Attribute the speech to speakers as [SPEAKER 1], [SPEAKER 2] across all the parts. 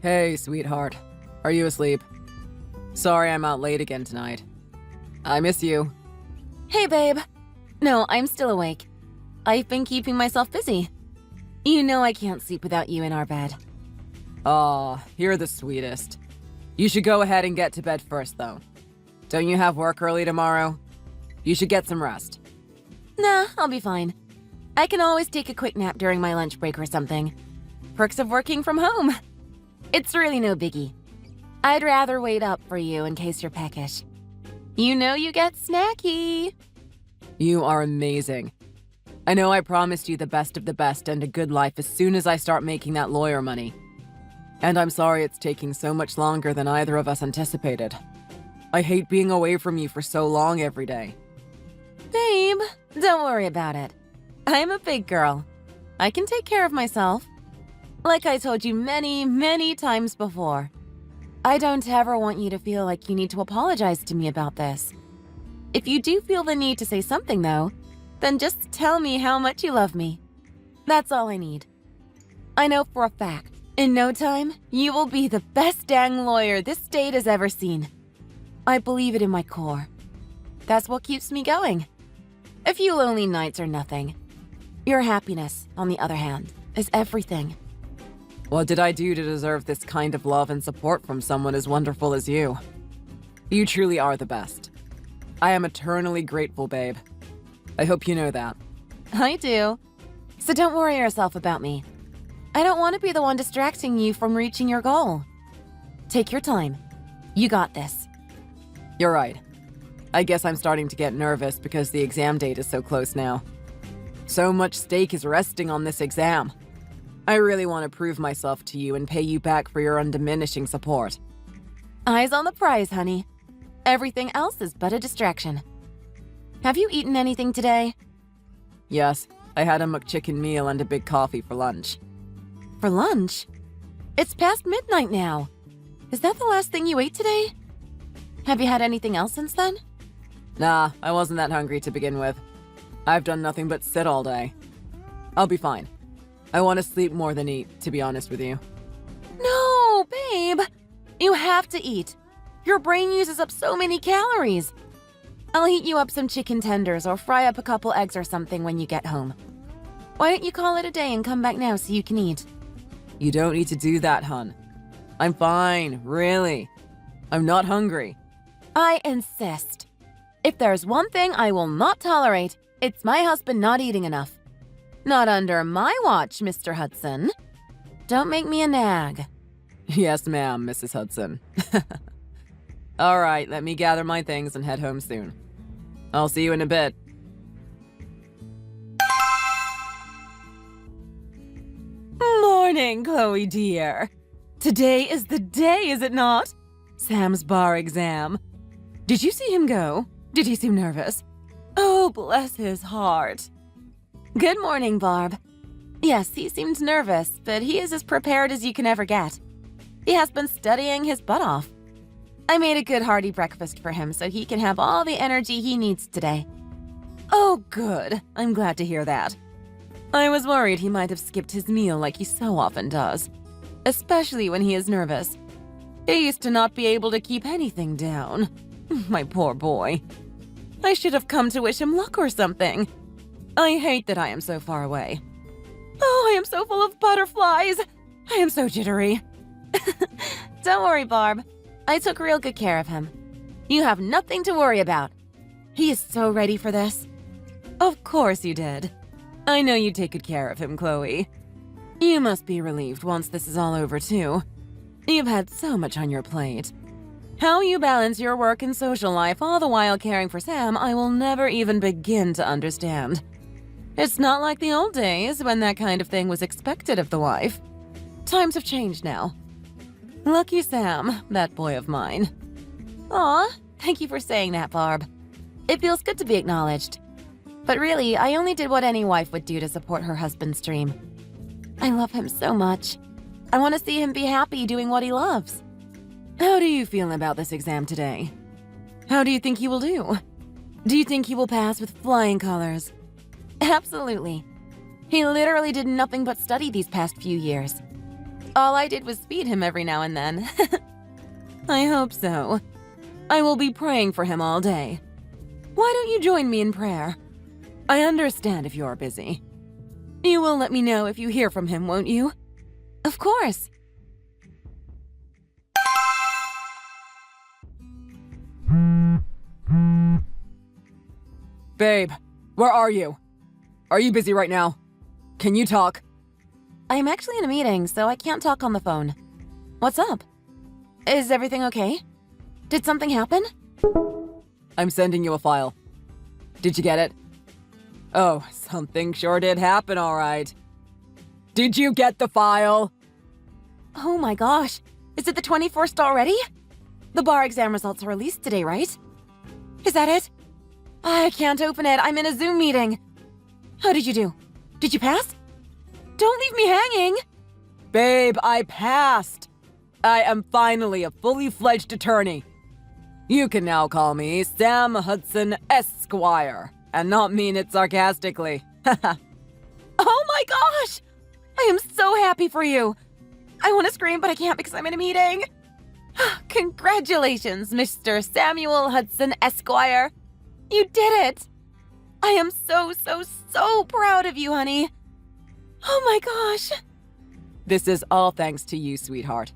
[SPEAKER 1] Hey, sweetheart. Are you asleep? Sorry I'm out late again tonight. I miss you.
[SPEAKER 2] Hey, babe. No, I'm still awake. I've been keeping myself busy. You know I can't sleep without you in our bed.
[SPEAKER 1] Aw, you're the sweetest. You should go ahead and get to bed first, though. Don't you have work early tomorrow? You should get some rest.
[SPEAKER 2] Nah, I'll be fine. I can always take a quick nap during my lunch break or something. Perks of working from home. It's really no biggie. I'd rather wait up for you in case you're peckish. You know you get snacky.
[SPEAKER 1] You are amazing. I know I promised you the best of the best and a good life as soon as I start making that lawyer money. And I'm sorry it's taking so much longer than either of us anticipated. I hate being away from you for so long every day.
[SPEAKER 2] Babe, don't worry about it. I'm a big girl. I can take care of myself. Like I told you many, many times before. I don't ever want you to feel like you need to apologize to me about this. If you do feel the need to say something, though, then just tell me how much you love me. That's all I need. I know for a fact, in no time, you will be the best dang lawyer this state has ever seen. I believe it in my core. That's what keeps me going. A few lonely nights are nothing. Your happiness, on the other hand, is everything.
[SPEAKER 1] What did I do to deserve this kind of love and support from someone as wonderful as you? You truly are the best. I am eternally grateful, babe. I hope you know that.
[SPEAKER 2] I do. So don't worry yourself about me. I don't want to be the one distracting you from reaching your goal. Take your time. You got this.
[SPEAKER 1] You're right. I guess I'm starting to get nervous because the exam date is so close now. So much stake is resting on this exam. I really want to prove myself to you and pay you back for your undiminishing support.
[SPEAKER 2] Eyes on the prize, honey. Everything else is but a distraction. Have you eaten anything today?
[SPEAKER 1] Yes, I had a McChicken meal and a big coffee for lunch.
[SPEAKER 2] For lunch? It's past midnight now. Is that the last thing you ate today? Have you had anything else since then?
[SPEAKER 1] Nah, I wasn't that hungry to begin with. I've done nothing but sit all day. I'll be fine. I want to sleep more than eat, to be honest with you.
[SPEAKER 2] No, babe. You have to eat. Your brain uses up so many calories. I'll heat you up some chicken tenders or fry up a couple eggs or something when you get home. Why don't you call it a day and come back now so you can eat?
[SPEAKER 1] You don't need to do that, hun. I'm fine, really. I'm not hungry.
[SPEAKER 2] I insist. If there's one thing I will not tolerate, it's my husband not eating enough. Not under my watch, Mr. Hudson. Don't make me a nag.
[SPEAKER 1] Yes, ma'am, Mrs. Hudson. All right, let me gather my things and head home soon. I'll see you in a bit.
[SPEAKER 2] Morning, Chloe dear. Today is the day, is it not? Sam's bar exam. Did you see him go? Did he seem nervous? Oh, bless his heart. Good morning, Barb. Yes, he seemed nervous, but he is as prepared as you can ever get. He has been studying his butt off. I made a good hearty breakfast for him so he can have all the energy he needs today. Oh, good. I'm glad to hear that. I was worried he might have skipped his meal like he so often does, especially when he is nervous. He used to not be able to keep anything down. My poor boy. I should have come to wish him luck or something. I hate that I am so far away. Oh, I am so full of butterflies. I am so jittery. Don't worry, Barb. I took real good care of him. You have nothing to worry about. He is so ready for this. Of course you did. I know you take good care of him, Chloe. You must be relieved once this is all over, too. You've had so much on your plate. How you balance your work and social life all the while caring for Sam, I will never even begin to understand. It's not like the old days when that kind of thing was expected of the wife. Times have changed now. Lucky Sam, that boy of mine. Aw, thank you for saying that, Barb. It feels good to be acknowledged. But really, I only did what any wife would do to support her husband's dream. I love him so much. I want to see him be happy doing what he loves. How do you feel about this exam today? How do you think he will do? Do you think he will pass with flying colors? Absolutely. He literally did nothing but study these past few years. All I did was feed him every now and then. I hope so. I will be praying for him all day. Why don't you join me in prayer? I understand if you're busy. You will let me know if you hear from him, won't you? Of course.
[SPEAKER 1] Babe, where are you? Are you busy right now? Can you talk?
[SPEAKER 2] I'm actually in a meeting, so I can't talk on the phone. What's up? Is everything okay? Did something happen?
[SPEAKER 1] I'm sending you a file. Did you get it? Oh, something sure did happen, all right. Did you get the file?
[SPEAKER 2] Oh my gosh. Is it the 21st already? The bar exam results are released today, right? Is that it? I can't open it. I'm in a Zoom meeting. How did you do? Did you pass? Don't leave me hanging.
[SPEAKER 1] Babe, I passed. I am finally a fully fledged attorney. You can now call me Sam Hudson Esquire, and not mean it sarcastically.
[SPEAKER 2] Oh my gosh! I am so happy for you. I want to scream, but I can't because I'm in a meeting. Congratulations, Mr. Samuel Hudson Esquire. You did it. I am so proud of you, honey. Oh my gosh.
[SPEAKER 1] This is all thanks to you, sweetheart.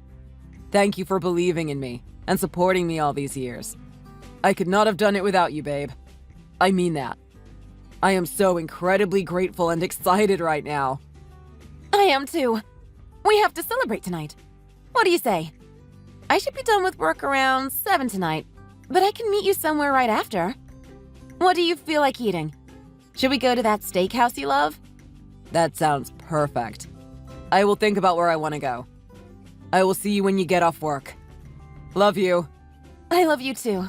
[SPEAKER 1] Thank you for believing in me and supporting me all these years. I could not have done it without you, babe. I mean that. I am so incredibly grateful and excited right now.
[SPEAKER 2] I am too. We have to celebrate tonight. What do you say? I should be done with work around 7 tonight, but I can meet you somewhere right after. What do you feel like eating? Should we go to that steakhouse you love?
[SPEAKER 1] That sounds perfect. I will think about where I want to go. I will see you when you get off work. Love you.
[SPEAKER 2] I love you too.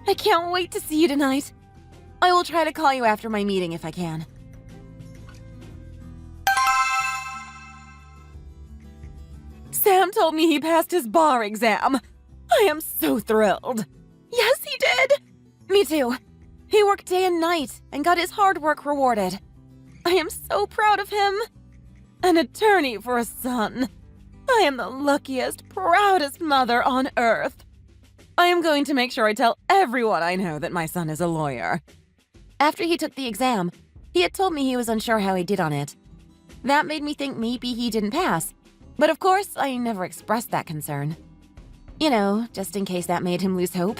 [SPEAKER 2] I can't wait to see you tonight. I will try to call you after my meeting if I can. Sam told me he passed his bar exam. I am so thrilled. Yes, he did. Me too. He worked day and night and got his hard work rewarded. I am so proud of him. An attorney for a son. I am the luckiest, proudest mother on earth. I am going to make sure I tell everyone I know that my son is a lawyer. After he took the exam, he had told me he was unsure how he did on it. That made me think maybe he didn't pass. But of course, I never expressed that concern. You know, just in case that made him lose hope.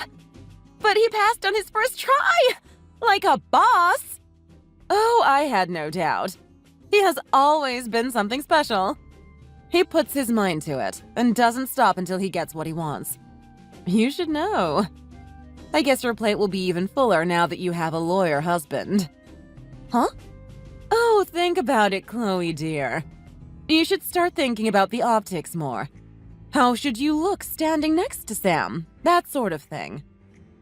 [SPEAKER 2] But he passed on his first try! Like a boss! Oh, I had no doubt. He has always been something special. He puts his mind to it and doesn't stop until he gets what he wants. You should know. I guess your plate will be even fuller now that you have a lawyer husband. Huh? Oh, think about it, Chloe, dear. You should start thinking about the optics more. How should you look standing next to Sam? That sort of thing.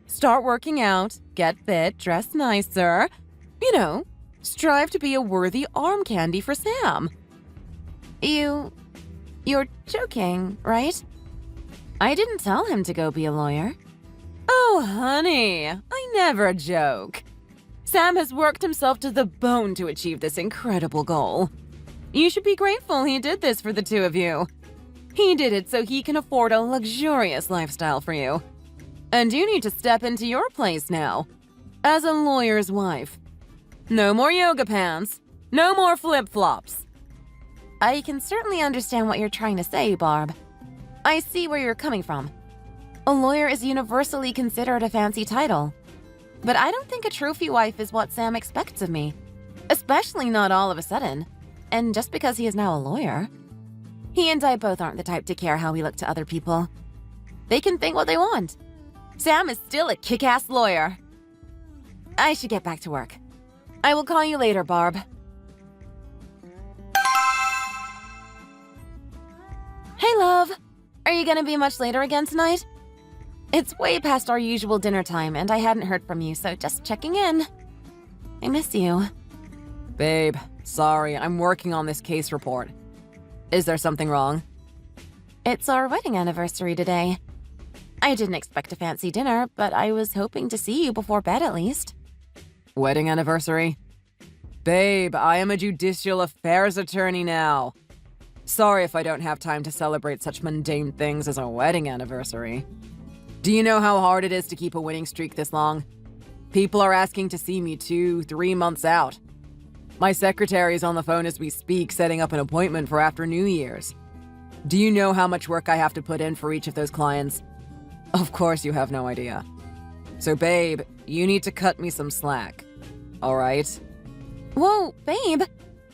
[SPEAKER 2] Start working out, get fit, dress nicer. You know, strive to be a worthy arm candy for Sam. You're joking, right? I didn't tell him to go be a lawyer. Oh, honey, I never joke. Sam has worked himself to the bone to achieve this incredible goal. You should be grateful he did this for the two of you. He did it so he can afford a luxurious lifestyle for you. And you need to step into your place now, as a lawyer's wife. No more yoga pants. No more flip-flops. I can certainly understand what you're trying to say, Barb. I see where you're coming from. A lawyer is universally considered a fancy title. But I don't think a trophy wife is what Sam expects of me. Especially not all of a sudden. And just because he is now a lawyer. He and I both aren't the type to care how we look to other people. They can think what they want. Sam is still a kick-ass lawyer. I should get back to work. I will call you later, Barb. Hey, love. Are you gonna be much later again tonight? It's way past our usual dinner time, and I hadn't heard from you, so just checking in. I miss you.
[SPEAKER 1] Babe, sorry, I'm working on this case report. Is there something wrong?
[SPEAKER 2] It's our wedding anniversary today. I didn't expect a fancy dinner, but I was hoping to see you before bed at least.
[SPEAKER 1] Wedding anniversary? Babe, I am a judicial affairs attorney now. Sorry if I don't have time to celebrate such mundane things as a wedding anniversary. Do you know how hard it is to keep a winning streak this long? People are asking to see me 2-3 months out. My secretary is on the phone as we speak, setting up an appointment for after New Year's. Do you know how much work I have to put in for each of those clients? Of course you have no idea. So babe, you need to cut me some slack. All right?
[SPEAKER 2] Whoa, babe.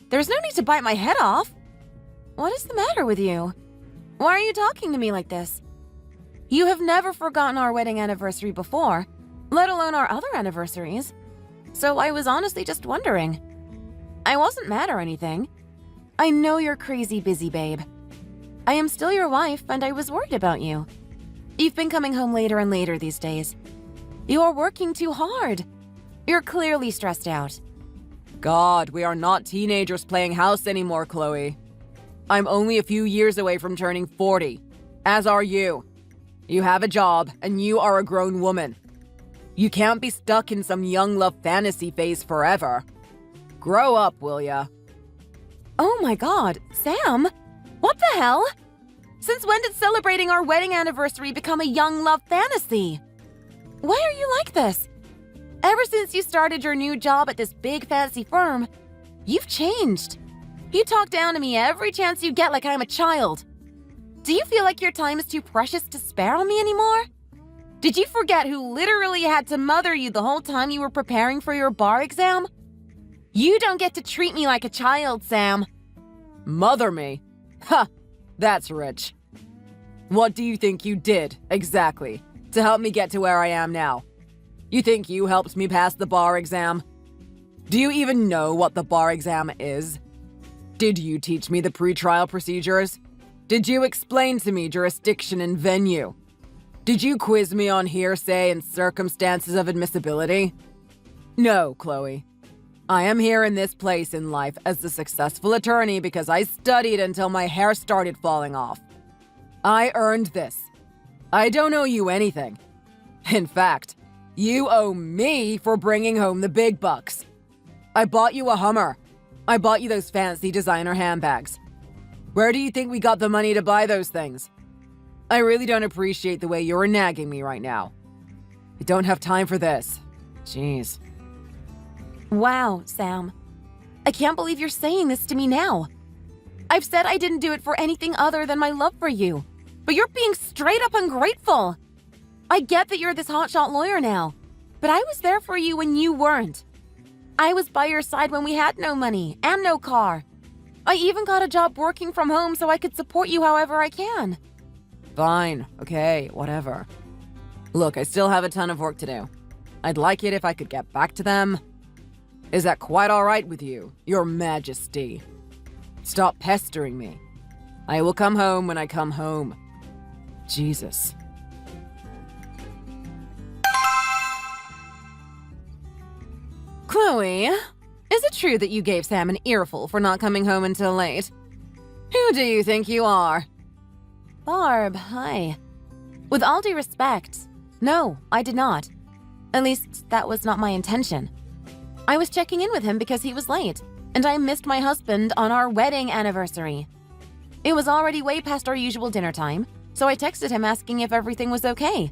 [SPEAKER 2] There's no need to bite my head off. What is the matter with you? Why are you talking to me like this? You have never forgotten our wedding anniversary before, let alone our other anniversaries. So I was honestly just wondering. I wasn't mad or anything. I know you're crazy busy, babe. I am still your wife, and I was worried about you. You've been coming home later and later these days. You are working too hard. You're clearly stressed out.
[SPEAKER 1] God, we are not teenagers playing house anymore, Chloe. I'm only a few years away from turning 40, as are you. You have a job, and you are a grown woman. You can't be stuck in some young love fantasy phase forever. Grow up, will ya?
[SPEAKER 2] Oh my God, Sam! What the hell? Since when did celebrating our wedding anniversary become a young love fantasy? Why are you like this? Ever since you started your new job at this big fancy firm, you've changed. You talk down to me every chance you get like I'm a child. Do you feel like your time is too precious to spare on me anymore? Did you forget who literally had to mother you the whole time you were preparing for your bar exam? You don't get to treat me like a child, Sam.
[SPEAKER 1] Mother me? Ha! That's rich. What do you think you did, exactly, to help me get to where I am now? You think you helped me pass the bar exam? Do you even know what the bar exam is? Did you teach me the pre-trial procedures? Did you explain to me jurisdiction and venue? Did you quiz me on hearsay and circumstances of admissibility? No, Chloe. I am here in this place in life as a successful attorney because I studied until my hair started falling off. I earned this. I don't owe you anything. In fact, you owe me for bringing home the big bucks. I bought you a Hummer. I bought you those fancy designer handbags. Where do you think we got the money to buy those things? I really don't appreciate the way you're nagging me right now. I don't have time for this. Jeez.
[SPEAKER 2] Wow, Sam. I can't believe you're saying this to me now. I've said I didn't do it for anything other than my love for you, but you're being straight up ungrateful. I get that you're this hotshot lawyer now, but I was there for you when you weren't. I was by your side when we had no money and no car. I even got a job working from home so I could support you however I can.
[SPEAKER 1] Fine, okay, whatever. Look, I still have a ton of work to do. I'd like it if I could get back to them. Is that quite all right with you, Your Majesty? Stop pestering me. I will come home when I come home. Jesus.
[SPEAKER 2] Chloe, is it true that you gave Sam an earful for not coming home until late?
[SPEAKER 1] Who do you think you are?
[SPEAKER 2] Barb, hi. With all due respect, no, I did not. At least, that was not my intention. I was checking in with him because he was late, and I missed my husband on our wedding anniversary. It was already way past our usual dinner time, so I texted him asking if everything was okay.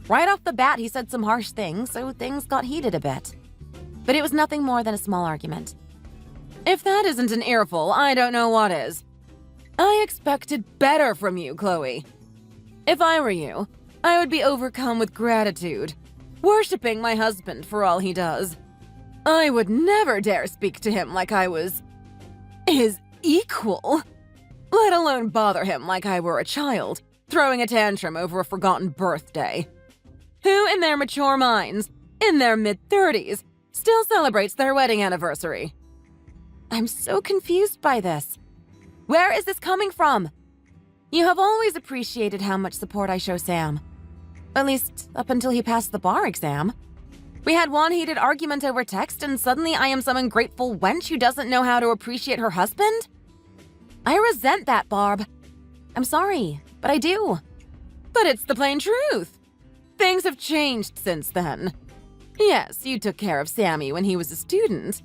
[SPEAKER 2] Right off the bat, he said some harsh things, so things got heated a bit. But it was nothing more than a small argument.
[SPEAKER 1] If that isn't an earful, I don't know what is. I expected better from you, Chloe. If I were you, I would be overcome with gratitude, worshipping my husband for all he does. I would never dare speak to him like I was his equal, let alone bother him like I were a child, throwing a tantrum over a forgotten birthday. Who in their mature minds, in their mid-30s, still celebrates their wedding anniversary?
[SPEAKER 2] I'm so confused by this. Where is this coming from? You have always appreciated how much support I show Sam. At least, up until he passed the bar exam. We had one heated argument over text, and suddenly I am some ungrateful wench who doesn't know how to appreciate her husband? I resent that, Barb. I'm sorry, but I do.
[SPEAKER 1] But it's the plain truth. Things have changed since then. Yes, you took care of Sammy when he was a student,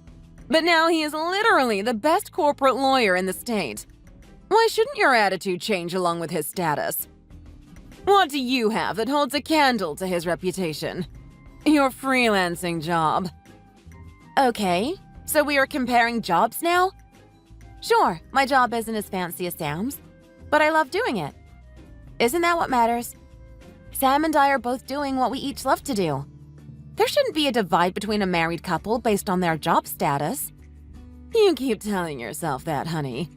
[SPEAKER 1] but now he is literally the best corporate lawyer in the state.
[SPEAKER 2] Why shouldn't your attitude change along with his status? What do you have that holds a candle to his reputation? Your freelancing job. Okay, so we are comparing jobs now? Sure, my job isn't as fancy as Sam's, but I love doing it. Isn't that what matters? Sam and I are both doing what we each love to do. There shouldn't be a divide between a married couple based on their job status. You keep telling yourself that, honey.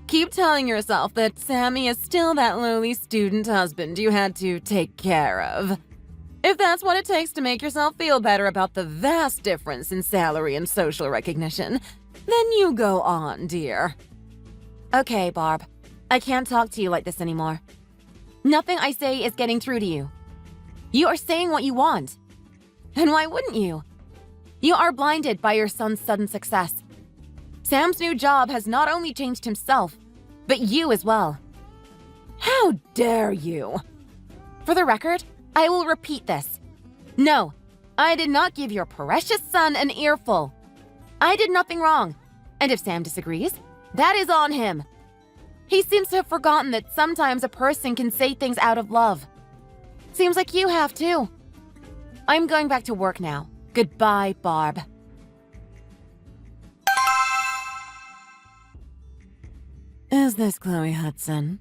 [SPEAKER 2] Keep telling yourself that Sammy is still that lowly student husband you had to take care of. If that's what it takes to make yourself feel better about the vast difference in salary and social recognition, then you go on, dear. Okay, Barb. I can't talk to you like this anymore. Nothing I say is getting through to you. You are saying what you want. And why wouldn't you? You are blinded by your son's sudden success. Sam's new job has not only changed himself, but you as well. How dare you? For the record, I will repeat this. No, I did not give your precious son an earful. I did nothing wrong, and if Sam disagrees, that is on him. He seems to have forgotten that sometimes a person can say things out of love. Seems like you have too. I'm going back to work now. Goodbye, Barb. Is this Chloe Hudson?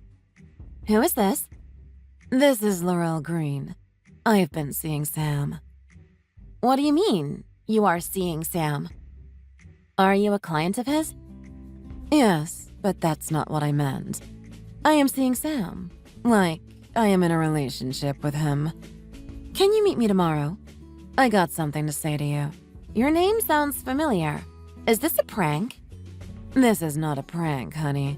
[SPEAKER 2] Who is this? This is Laurel Green. I've been seeing Sam. What do you mean, you are seeing Sam? Are you a client of his? Yes, but that's not what I meant. I am seeing Sam. Like, I am in a relationship with him. Can you meet me tomorrow? I got something to say to you. Your name sounds familiar. Is this a prank? This is not a prank, honey.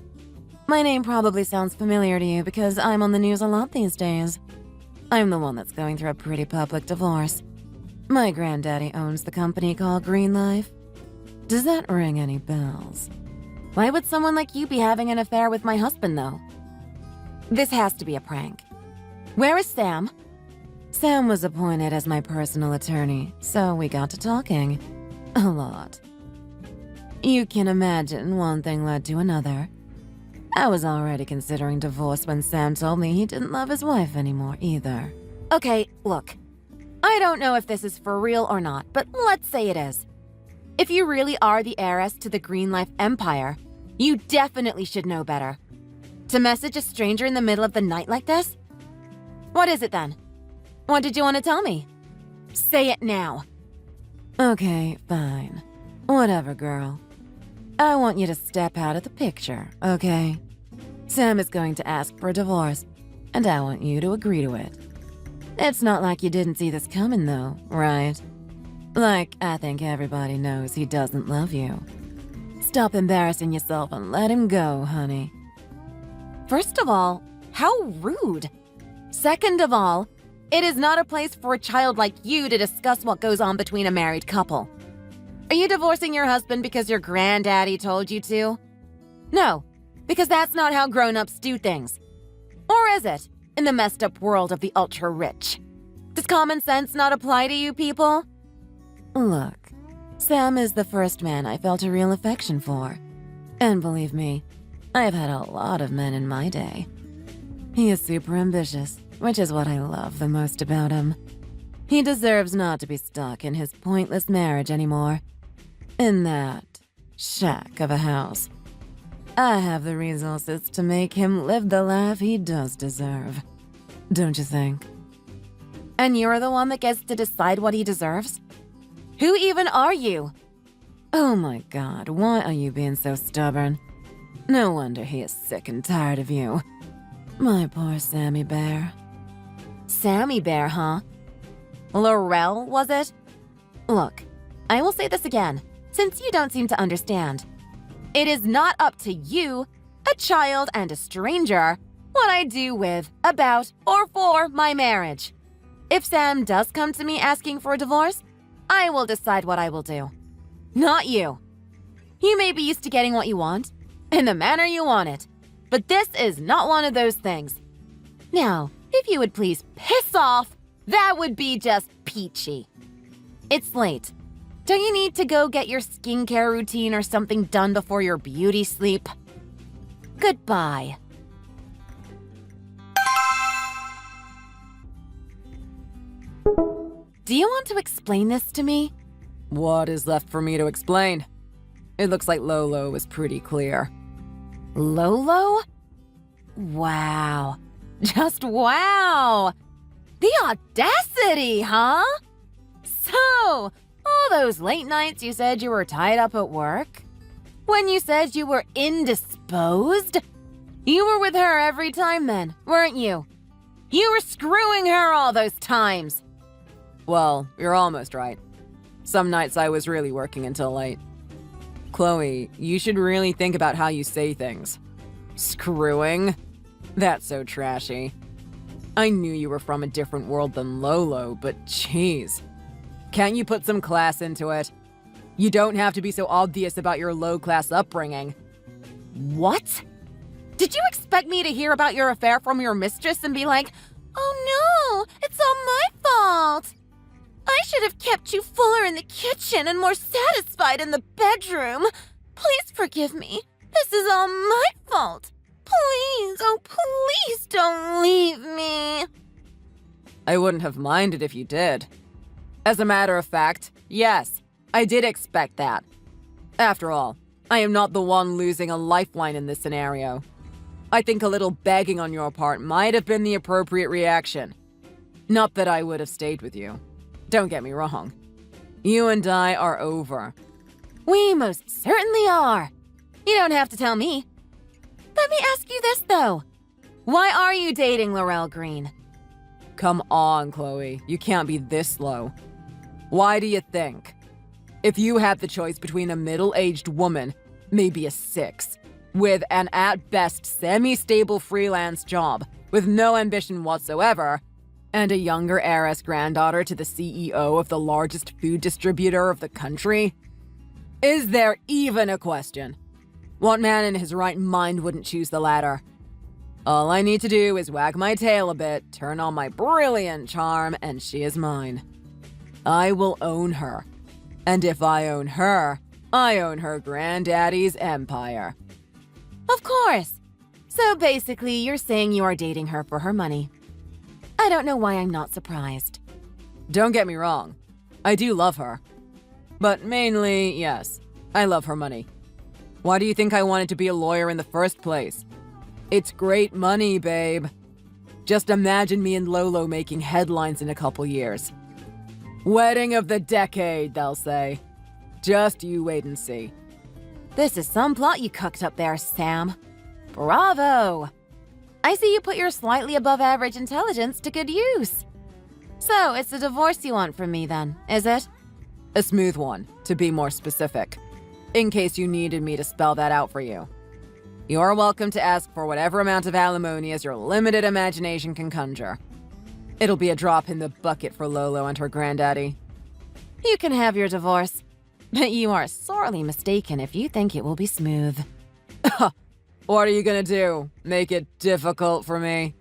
[SPEAKER 2] My name probably sounds familiar to you because I'm on the news a lot these days. I'm the one that's going through a pretty public divorce. My granddaddy owns the company called Green Life. Does that ring any bells? Why would someone like you be having an affair with my husband, though? This has to be a prank. Where is Sam? Sam was appointed as my personal attorney, so we got to talking. A lot. You can imagine one thing led to another. I was already considering divorce when Sam told me he didn't love his wife anymore either. Okay, look. I don't know if this is for real or not, but let's say it is. If you really are the heiress to the Green Life empire, you definitely should know better. To message a stranger in the middle of the night like this? What is it then? What did you want to tell me? Say it now. Okay, fine. Whatever, girl. I want you to step out of the picture, okay? Sam is going to ask for a divorce, and I want you to agree to it. It's not like you didn't see this coming, though, right? Like, I think everybody knows he doesn't love you. Stop embarrassing yourself and let him go, honey. First of all, how rude. Second of all, it is not a place for a child like you to discuss what goes on between a married couple. Are you divorcing your husband because your granddaddy told you to? No, because that's not how grown-ups do things. Or is it, in the messed-up world of the ultra-rich? Does common sense not apply to you people? Look, Sam is the first man I felt a real affection for. And believe me, I've had a lot of men in my day. He is super ambitious, which is what I love the most about him. He deserves not to be stuck in his pointless marriage anymore. In that shack of a house. I have the resources to make him live the life he does deserve. Don't you think? And you're the one that gets to decide what he deserves? Who even are you? Oh my God, why are you being so stubborn? No wonder he is sick and tired of you. My poor Sammy Bear. Sammy Bear, huh? Laurel, was it? Look, I will say this again, since you don't seem to understand. It is not up to you, a child and a stranger, what I do with, about, or for my marriage. If Sam does come to me asking for a divorce, I will decide what I will do. Not you. You may be used to getting what you want, in the manner you want it, but this is not one of those things. Now, if you would please piss off, that would be just peachy. It's late. Don't you need to go get your skincare routine or something done before your beauty sleep? Goodbye. Do you want to explain this to me?
[SPEAKER 1] What is left for me to explain? It looks like Lolo was pretty clear.
[SPEAKER 2] Lolo? Wow. Just wow! The audacity, huh? So, all those late nights you said you were tied up at work? When you said you were indisposed? You were with her every time then, weren't you? You were screwing her all those times.
[SPEAKER 1] Well, you're almost right. Some nights I was really working until late. Chloe, you should really think about how you say things. Screwing? That's so trashy. I knew you were from a different world than Lolo, but jeez. Can't you put some class into it? You don't have to be so obvious about your low-class upbringing.
[SPEAKER 2] What? Did you expect me to hear about your affair from your mistress and be like, "Oh no, it's all my fault. I should have kept you fuller in the kitchen and more satisfied in the bedroom. Please forgive me. This is all my fault. Please, oh please don't leave me."
[SPEAKER 1] I wouldn't have minded if you did. As a matter of fact, yes, I did expect that. After all, I am not the one losing a lifeline in this scenario. I think a little begging on your part might have been the appropriate reaction. Not that I would have stayed with you. Don't get me wrong. You and I are over.
[SPEAKER 2] We most certainly are. You don't have to tell me. Let me ask you this, though. Why are you dating Laurel Green?
[SPEAKER 1] Come on, Chloe. You can't be this low. Why do you think? If you had the choice between a middle-aged woman, maybe a 6, with an at-best semi-stable freelance job, with no ambition whatsoever, and a younger heiress granddaughter to the CEO of the largest food distributor of the country? Is there even a question? What man in his right mind wouldn't choose the latter? All I need to do is wag my tail a bit, turn on my brilliant charm, and she is mine. I will own her. And if I own her, I own her granddaddy's empire.
[SPEAKER 2] Of course. So basically, you're saying you are dating her for her money. I don't know why I'm not surprised.
[SPEAKER 1] Don't get me wrong. I do love her. But mainly, yes, I love her money. Why do you think I wanted to be a lawyer in the first place? It's great money, babe. Just imagine me and Lolo making headlines in a couple years. Wedding of the decade, they'll say. Just you wait and see.
[SPEAKER 2] This is some plot you cooked up there, Sam. Bravo! I see you put your slightly above average intelligence to good use. So, it's a divorce you want from me then, is it?
[SPEAKER 1] A smooth one, to be more specific. In case you needed me to spell that out for you. You're welcome to ask for whatever amount of alimony as your limited imagination can conjure. It'll be a drop in the bucket for Lolo and her granddaddy.
[SPEAKER 2] You can have your divorce, but you are sorely mistaken if you think it will be smooth.
[SPEAKER 1] What are you gonna do? Make it difficult for me?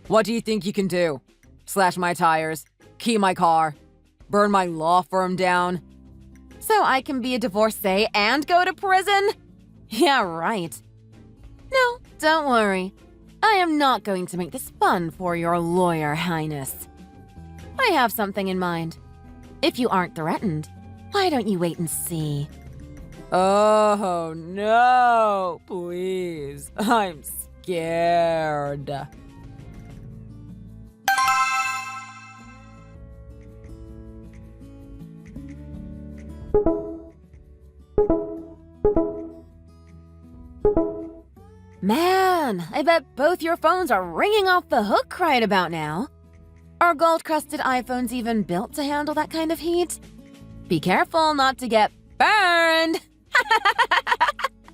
[SPEAKER 1] What do you think you can do? Slash my tires? Key my car? Burn my law firm down?
[SPEAKER 2] So I can be a divorcee and go to prison? Yeah, right. No, don't worry. I am not going to make this fun for your lawyer, Highness. I have something in mind. If you aren't threatened, why don't you wait and see?
[SPEAKER 1] Oh, no, please. I'm scared.
[SPEAKER 2] Man, I bet both your phones are ringing off the hook right about now. Are gold-crusted iPhones even built to handle that kind of heat? Be careful not to get burned!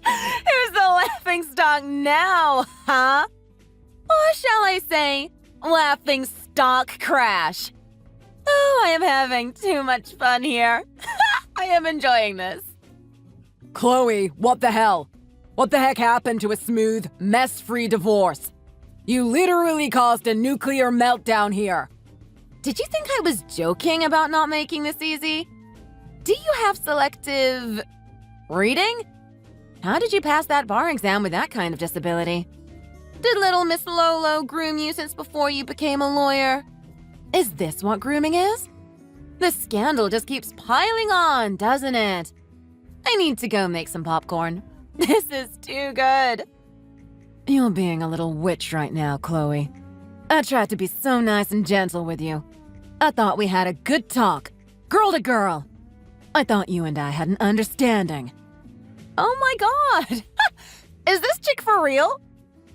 [SPEAKER 2] Who's the laughing stock now, huh? Or shall I say, laughing stock crash? Oh, I am having too much fun here. I am enjoying this.
[SPEAKER 1] Chloe, what the hell? What the heck happened to a smooth, mess-free divorce? You literally caused a nuclear meltdown here.
[SPEAKER 2] Did you think I was joking about not making this easy? Do you have selective reading? How did you pass that bar exam with that kind of disability? Did little Miss Lolo groom you since before you became a lawyer? Is this what grooming is? The scandal just keeps piling on, doesn't it? I need to go make some popcorn. This is too good. You're being a little witch right now, Chloe. I tried to be so nice and gentle with you. I thought we had a good talk, girl to girl. I thought you and I had an understanding. Oh my God! Is this chick for real?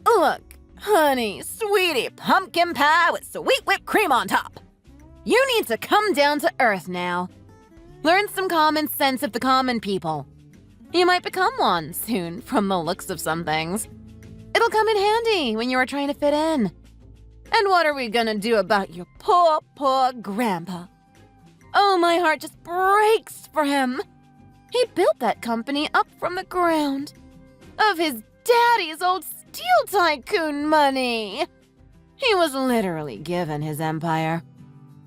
[SPEAKER 2] Look, honey, sweetie, pumpkin pie with sweet whipped cream on top. You need to come down to earth now. Learn some common sense of the common people. You might become one soon from the looks of some things. It'll come in handy when you are trying to fit in. And what are we gonna do about your poor, poor grandpa? Oh, my heart just breaks for him. He built that company up from the ground. Of his daddy's old steel tycoon money. He was literally given his empire.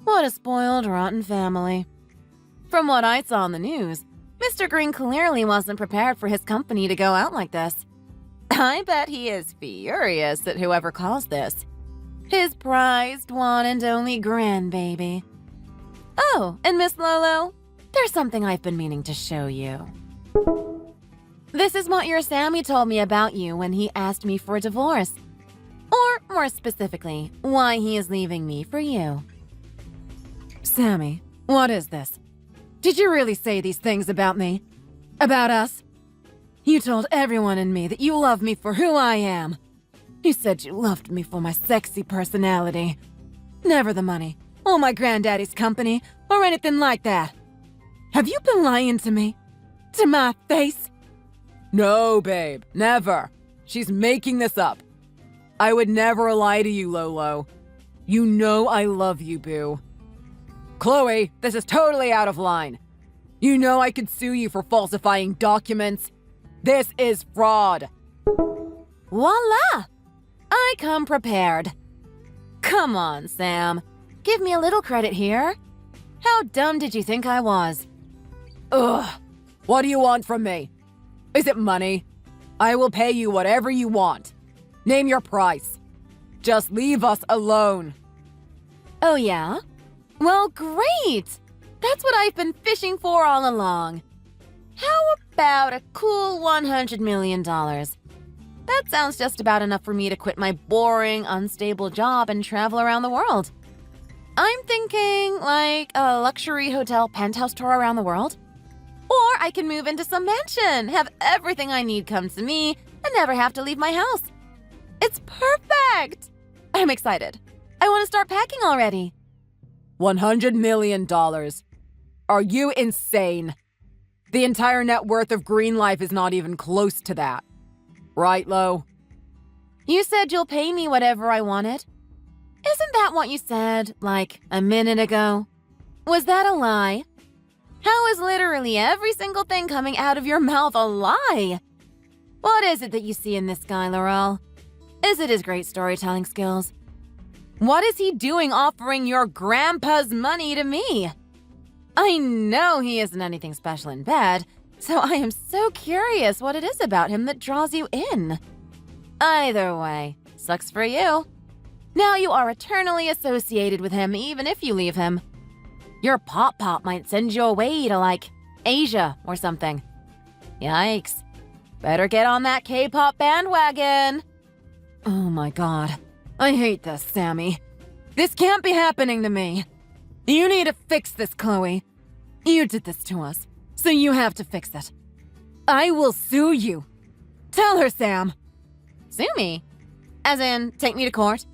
[SPEAKER 2] What a spoiled, rotten family. From what I saw on the news, Mr. Green clearly wasn't prepared for his company to go out like this. I bet he is furious at whoever caused this. His prized one and only grandbaby. Oh, and Miss Lolo, there's something I've been meaning to show you. This is what your Sammy told me about you when he asked me for a divorce. Or, more specifically, why he is leaving me for you. Sammy, what is this? Did you really say these things about me? About us? You told everyone in me that you love me for who I am. You said you loved me for my sexy personality. Never the money, or my granddaddy's company, or anything like that. Have you been lying to me? To my face?
[SPEAKER 1] No, babe, never. She's making this up. I would never lie to you, Lolo. You know I love you, boo. Chloe, this is totally out of line. You know I could sue you for falsifying documents. This is fraud.
[SPEAKER 2] Voila! I come prepared. Come on, Sam. Give me a little credit here. How dumb did you think I was?
[SPEAKER 1] Ugh. What do you want from me? Is it money? I will pay you whatever you want. Name your price. Just leave us alone.
[SPEAKER 2] Oh, yeah? Well, great! That's what I've been fishing for all along. How about a cool $100 million? That sounds just about enough for me to quit my boring, unstable job and travel around the world. I'm thinking like a luxury hotel penthouse tour around the world. Or I can move into some mansion, have everything I need come to me, and never have to leave my house. It's perfect! I'm excited. I want to start packing already.
[SPEAKER 1] $100 million. Are you insane? The entire net worth of Green Life is not even close to that. Right, Lo?
[SPEAKER 2] You said you'll pay me whatever I wanted. Isn't that what you said, like, a minute ago? Was that a lie? How is literally every single thing coming out of your mouth a lie? What is it that you see in this guy, Laurel? Is it his great storytelling skills? What is he doing offering your grandpa's money to me? I know he isn't anything special in bed, so I am so curious what it is about him that draws you in. Either way, sucks for you. Now you are eternally associated with him even if you leave him. Your pop-pop might send you away to, like, Asia or something. Yikes. Better get on that K-pop bandwagon. Oh my God. I hate this, Sammy. This can't be happening to me. You need to fix this, Chloe. You did this to us, so you have to fix it. I will sue you. Tell her, Sam. Sue me? As in, take me to court?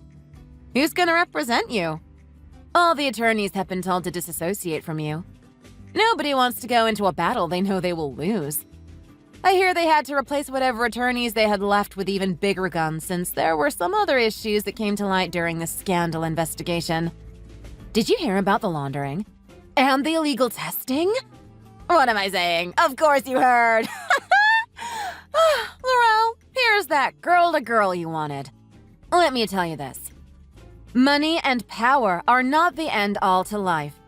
[SPEAKER 2] Who's gonna represent you? All the attorneys have been told to disassociate from you. Nobody wants to go into a battle they know they will lose. I hear they had to replace whatever attorneys they had left with even bigger guns since there were some other issues that came to light during the scandal investigation. Did you hear about the laundering? And the illegal testing? What am I saying? Of course you heard! Laurel, here's that girl-to-girl you wanted. Let me tell you this. Money and power are not the end-all to life.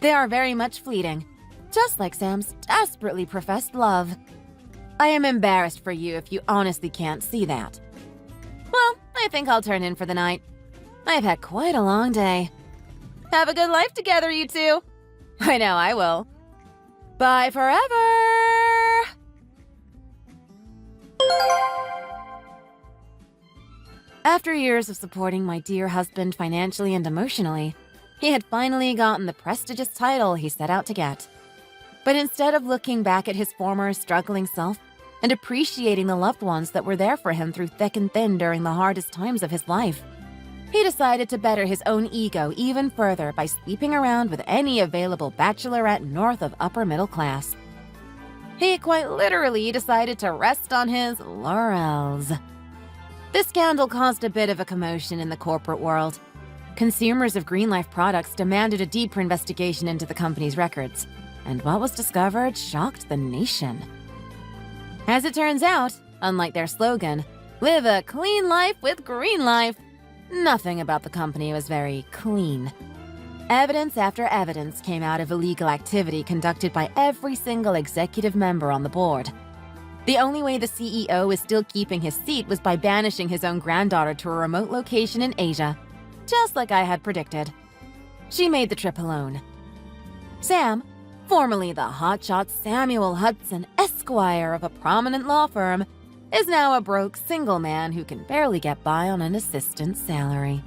[SPEAKER 2] They are very much fleeting, just like Sam's desperately professed love. I am embarrassed for you if you honestly can't see that. Well, I think I'll turn in for the night. I've had quite a long day. Have a good life together, you two. I know I will. Bye forever! After years of supporting my dear husband financially and emotionally, he had finally gotten the prestigious title he set out to get. But instead of looking back at his former struggling self and appreciating the loved ones that were there for him through thick and thin during the hardest times of his life, he decided to better his own ego even further by sleeping around with any available bachelorette north of upper middle class. He quite literally decided to rest on his laurels. This scandal caused a bit of a commotion in the corporate world. Consumers of Green Life products demanded a deeper investigation into the company's records, and what was discovered shocked the nation. As it turns out, unlike their slogan, "Live a clean life with Green Life," nothing about the company was very clean. Evidence after evidence came out of illegal activity conducted by every single executive member on the board. The only way the CEO was still keeping his seat was by banishing his own granddaughter to a remote location in Asia, just like I had predicted. She made the trip alone. Sam, formerly the hotshot Samuel Hudson Esquire of a prominent law firm, is now a broke single man who can barely get by on an assistant's salary.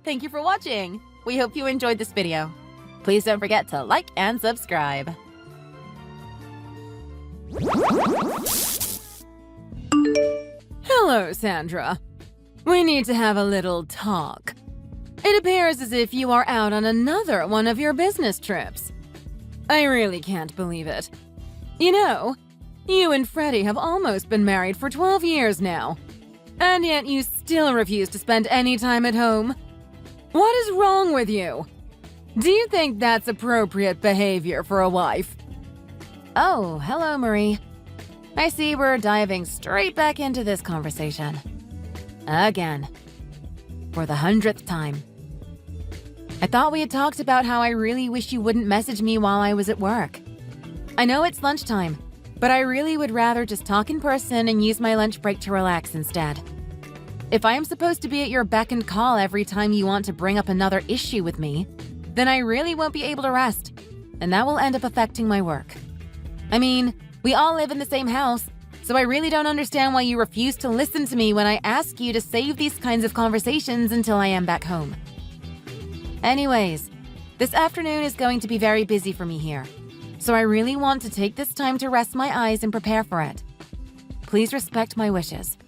[SPEAKER 2] Thank you for watching. We hope you enjoyed this video. Please don't forget to like and subscribe.
[SPEAKER 1] Hello, Sandra. We need to have a little talk. It appears as if you are out on another one of your business trips. I really can't believe it. You know, you and Freddie have almost been married for 12 years now, and yet you still refuse to spend any time at home. What is wrong with you? Do you think that's appropriate behavior for a wife?
[SPEAKER 2] Oh, hello, Marie. I see we're diving straight back into this conversation. Again. For the 100th time. I thought we had talked about how I really wish you wouldn't message me while I was at work. I know it's lunchtime, but I really would rather just talk in person and use my lunch break to relax instead. If I am supposed to be at your beck and call every time you want to bring up another issue with me, then I really won't be able to rest, and that will end up affecting my work. I mean, we all live in the same house, so I really don't understand why you refuse to listen to me when I ask you to save these kinds of conversations until I am back home. Anyways, this afternoon is going to be very busy for me here, so I really want to take this time to rest my eyes and prepare for it. Please respect my wishes.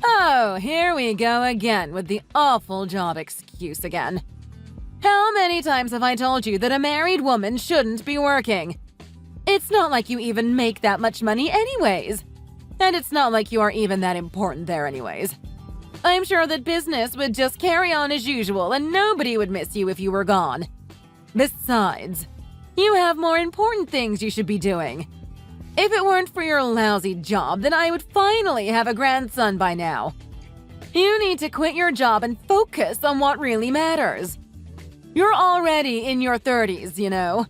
[SPEAKER 1] Oh, here we go again with the awful job excuse again. How many times have I told you that a married woman shouldn't be working? It's not like you even make that much money anyways. And it's not like you are even that important there anyways. I'm sure that business would just carry on as usual and nobody would miss you if you were gone. Besides, you have more important things you should be doing. If it weren't for your lousy job, then I would finally have a grandson by now. You need to quit your job and focus on what really matters. You're already in your 30s, you know.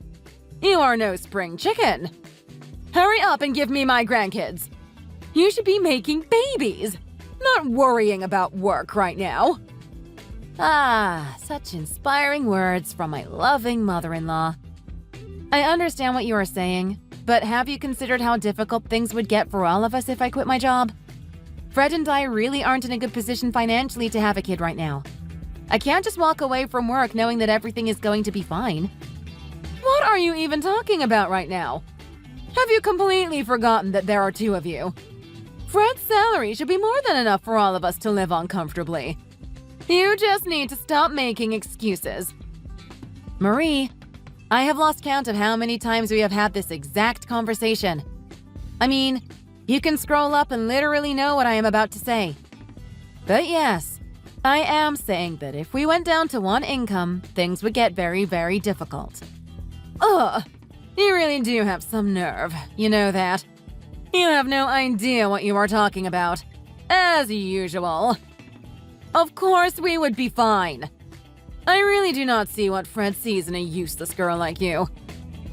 [SPEAKER 1] You are no spring chicken. Hurry up and give me my grandkids. You should be making babies, not worrying about work right now.
[SPEAKER 2] Ah, such inspiring words from my loving mother-in-law. I understand what you are saying, but have you considered how difficult things would get for all of us if I quit my job? Fred and I really aren't in a good position financially to have a kid right now. I can't just walk away from work knowing that everything is going to be fine.
[SPEAKER 1] What are you even talking about right now? Have you completely forgotten that there are two of you? Fred's salary should be more than enough for all of us to live on comfortably. You just need to stop making excuses.
[SPEAKER 2] Marie, I have lost count of how many times we have had this exact conversation. I mean, you can scroll up and literally know what I am about to say. But yes, I am saying that if we went down to one income, things would get very, very difficult.
[SPEAKER 1] Ugh, you really do have some nerve, you know that. You have no idea what you are talking about. As usual. Of course we would be fine. I really do not see what Fred sees in a useless girl like you.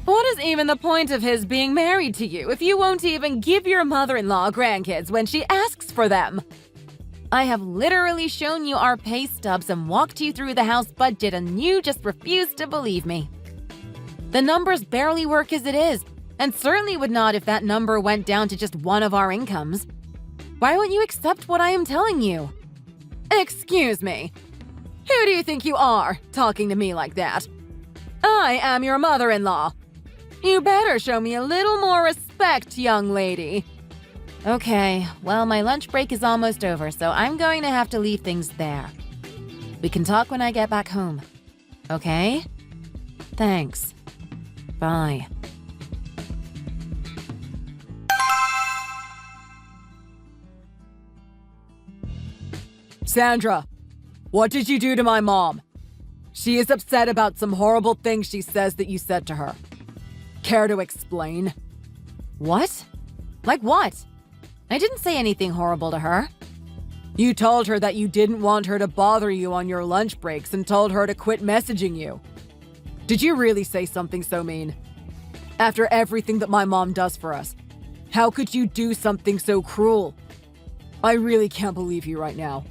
[SPEAKER 2] What is even the point of his being married to you if you won't even give your mother-in-law grandkids when she asks for them? I have literally shown you our pay stubs and walked you through the house budget, and you just refuse to believe me. The numbers barely work as it is, and certainly would not if that number went down to just one of our incomes. Why won't you accept what I am telling you? Excuse me. Who do you think you are, talking to me like that? I am your mother-in-law. You better show me a little more respect, young lady. Okay, well, my lunch break is almost over, so I'm going to have to leave things there. We can talk when I get back home. Okay? Thanks. Bye.
[SPEAKER 1] Sandra, what did you do to my mom? She is upset about some horrible things she says that you said to her. Care to explain?
[SPEAKER 2] What? Like what? I didn't say anything horrible to her.
[SPEAKER 1] You told her that you didn't want her to bother you on your lunch breaks and told her to quit messaging you. Did you really say something so mean? After everything that my mom does for us, how could you do something so cruel? I really can't believe you right now.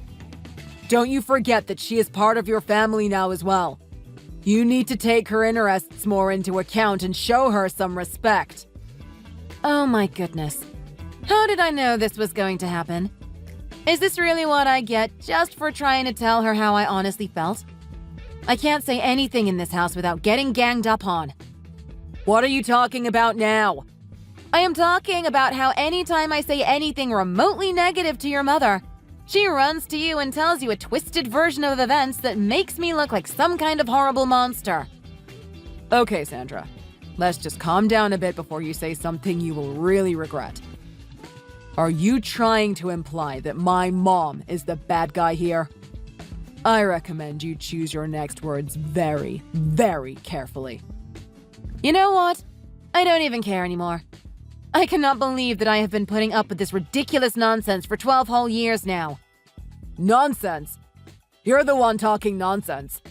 [SPEAKER 1] Don't you forget that she is part of your family now as well. You need to take her interests more into account and show her some respect.
[SPEAKER 2] Oh my goodness. How did I know this was going to happen? Is this really what I get just for trying to tell her how I honestly felt? I can't say anything in this house without getting ganged up on.
[SPEAKER 1] What are you talking about now?
[SPEAKER 2] I am talking about how anytime I say anything remotely negative to your mother, she runs to you and tells you a twisted version of events that makes me look like some kind of horrible monster.
[SPEAKER 1] Okay, Sandra. Let's just calm down a bit before you say something you will really regret. Are you trying to imply that my mom is the bad guy here? I recommend you choose your next words very, very carefully.
[SPEAKER 2] You know what? I don't even care anymore. I cannot believe that I have been putting up with this ridiculous nonsense for 12 whole years now.
[SPEAKER 1] Nonsense? You're the one talking nonsense.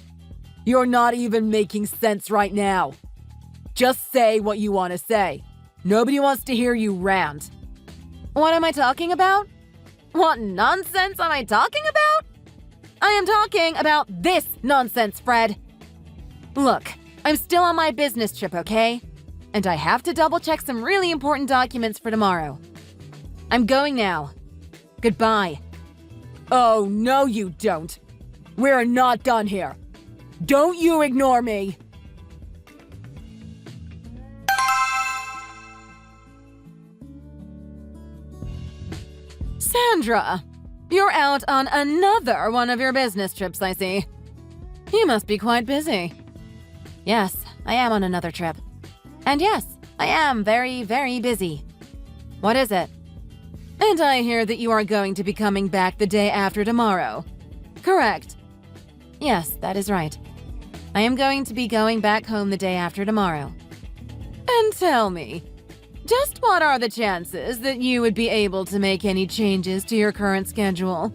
[SPEAKER 1] You're not even making sense right now. Just say what you want to say. Nobody wants to hear you rant.
[SPEAKER 2] What am I talking about? What nonsense am I talking about? I am talking about this nonsense, Fred. Look, I'm still on my business trip, okay? And I have to double-check some really important documents for tomorrow. I'm going now. Goodbye.
[SPEAKER 1] Oh, no you don't. We're not done here. Don't you ignore me.
[SPEAKER 2] Sandra, you're out on another one of your business trips, I see. You must be quite busy. Yes, I am on another trip. And yes, I am very, very busy. What is it? And I hear that you are going to be coming back the day after tomorrow. Correct. Yes, that is right. I am going to be going back home the day after tomorrow. And tell me, just what are the chances that you would be able to make any changes to your current schedule?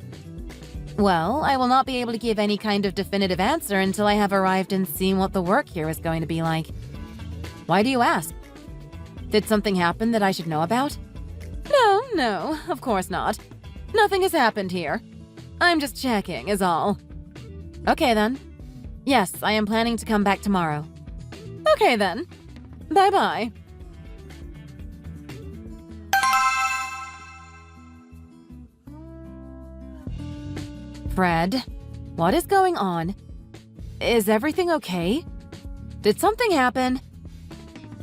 [SPEAKER 2] Well, I will not be able to give any kind of definitive answer until I have arrived and seen what the work here is going to be like. Why do you ask? Did something happen that I should know about? No, of course not. Nothing has happened here. I'm just checking, is all. Okay then. Yes, I am planning to come back tomorrow. Okay then. Bye-bye. Fred, what is going on? Is everything okay? Did something happen?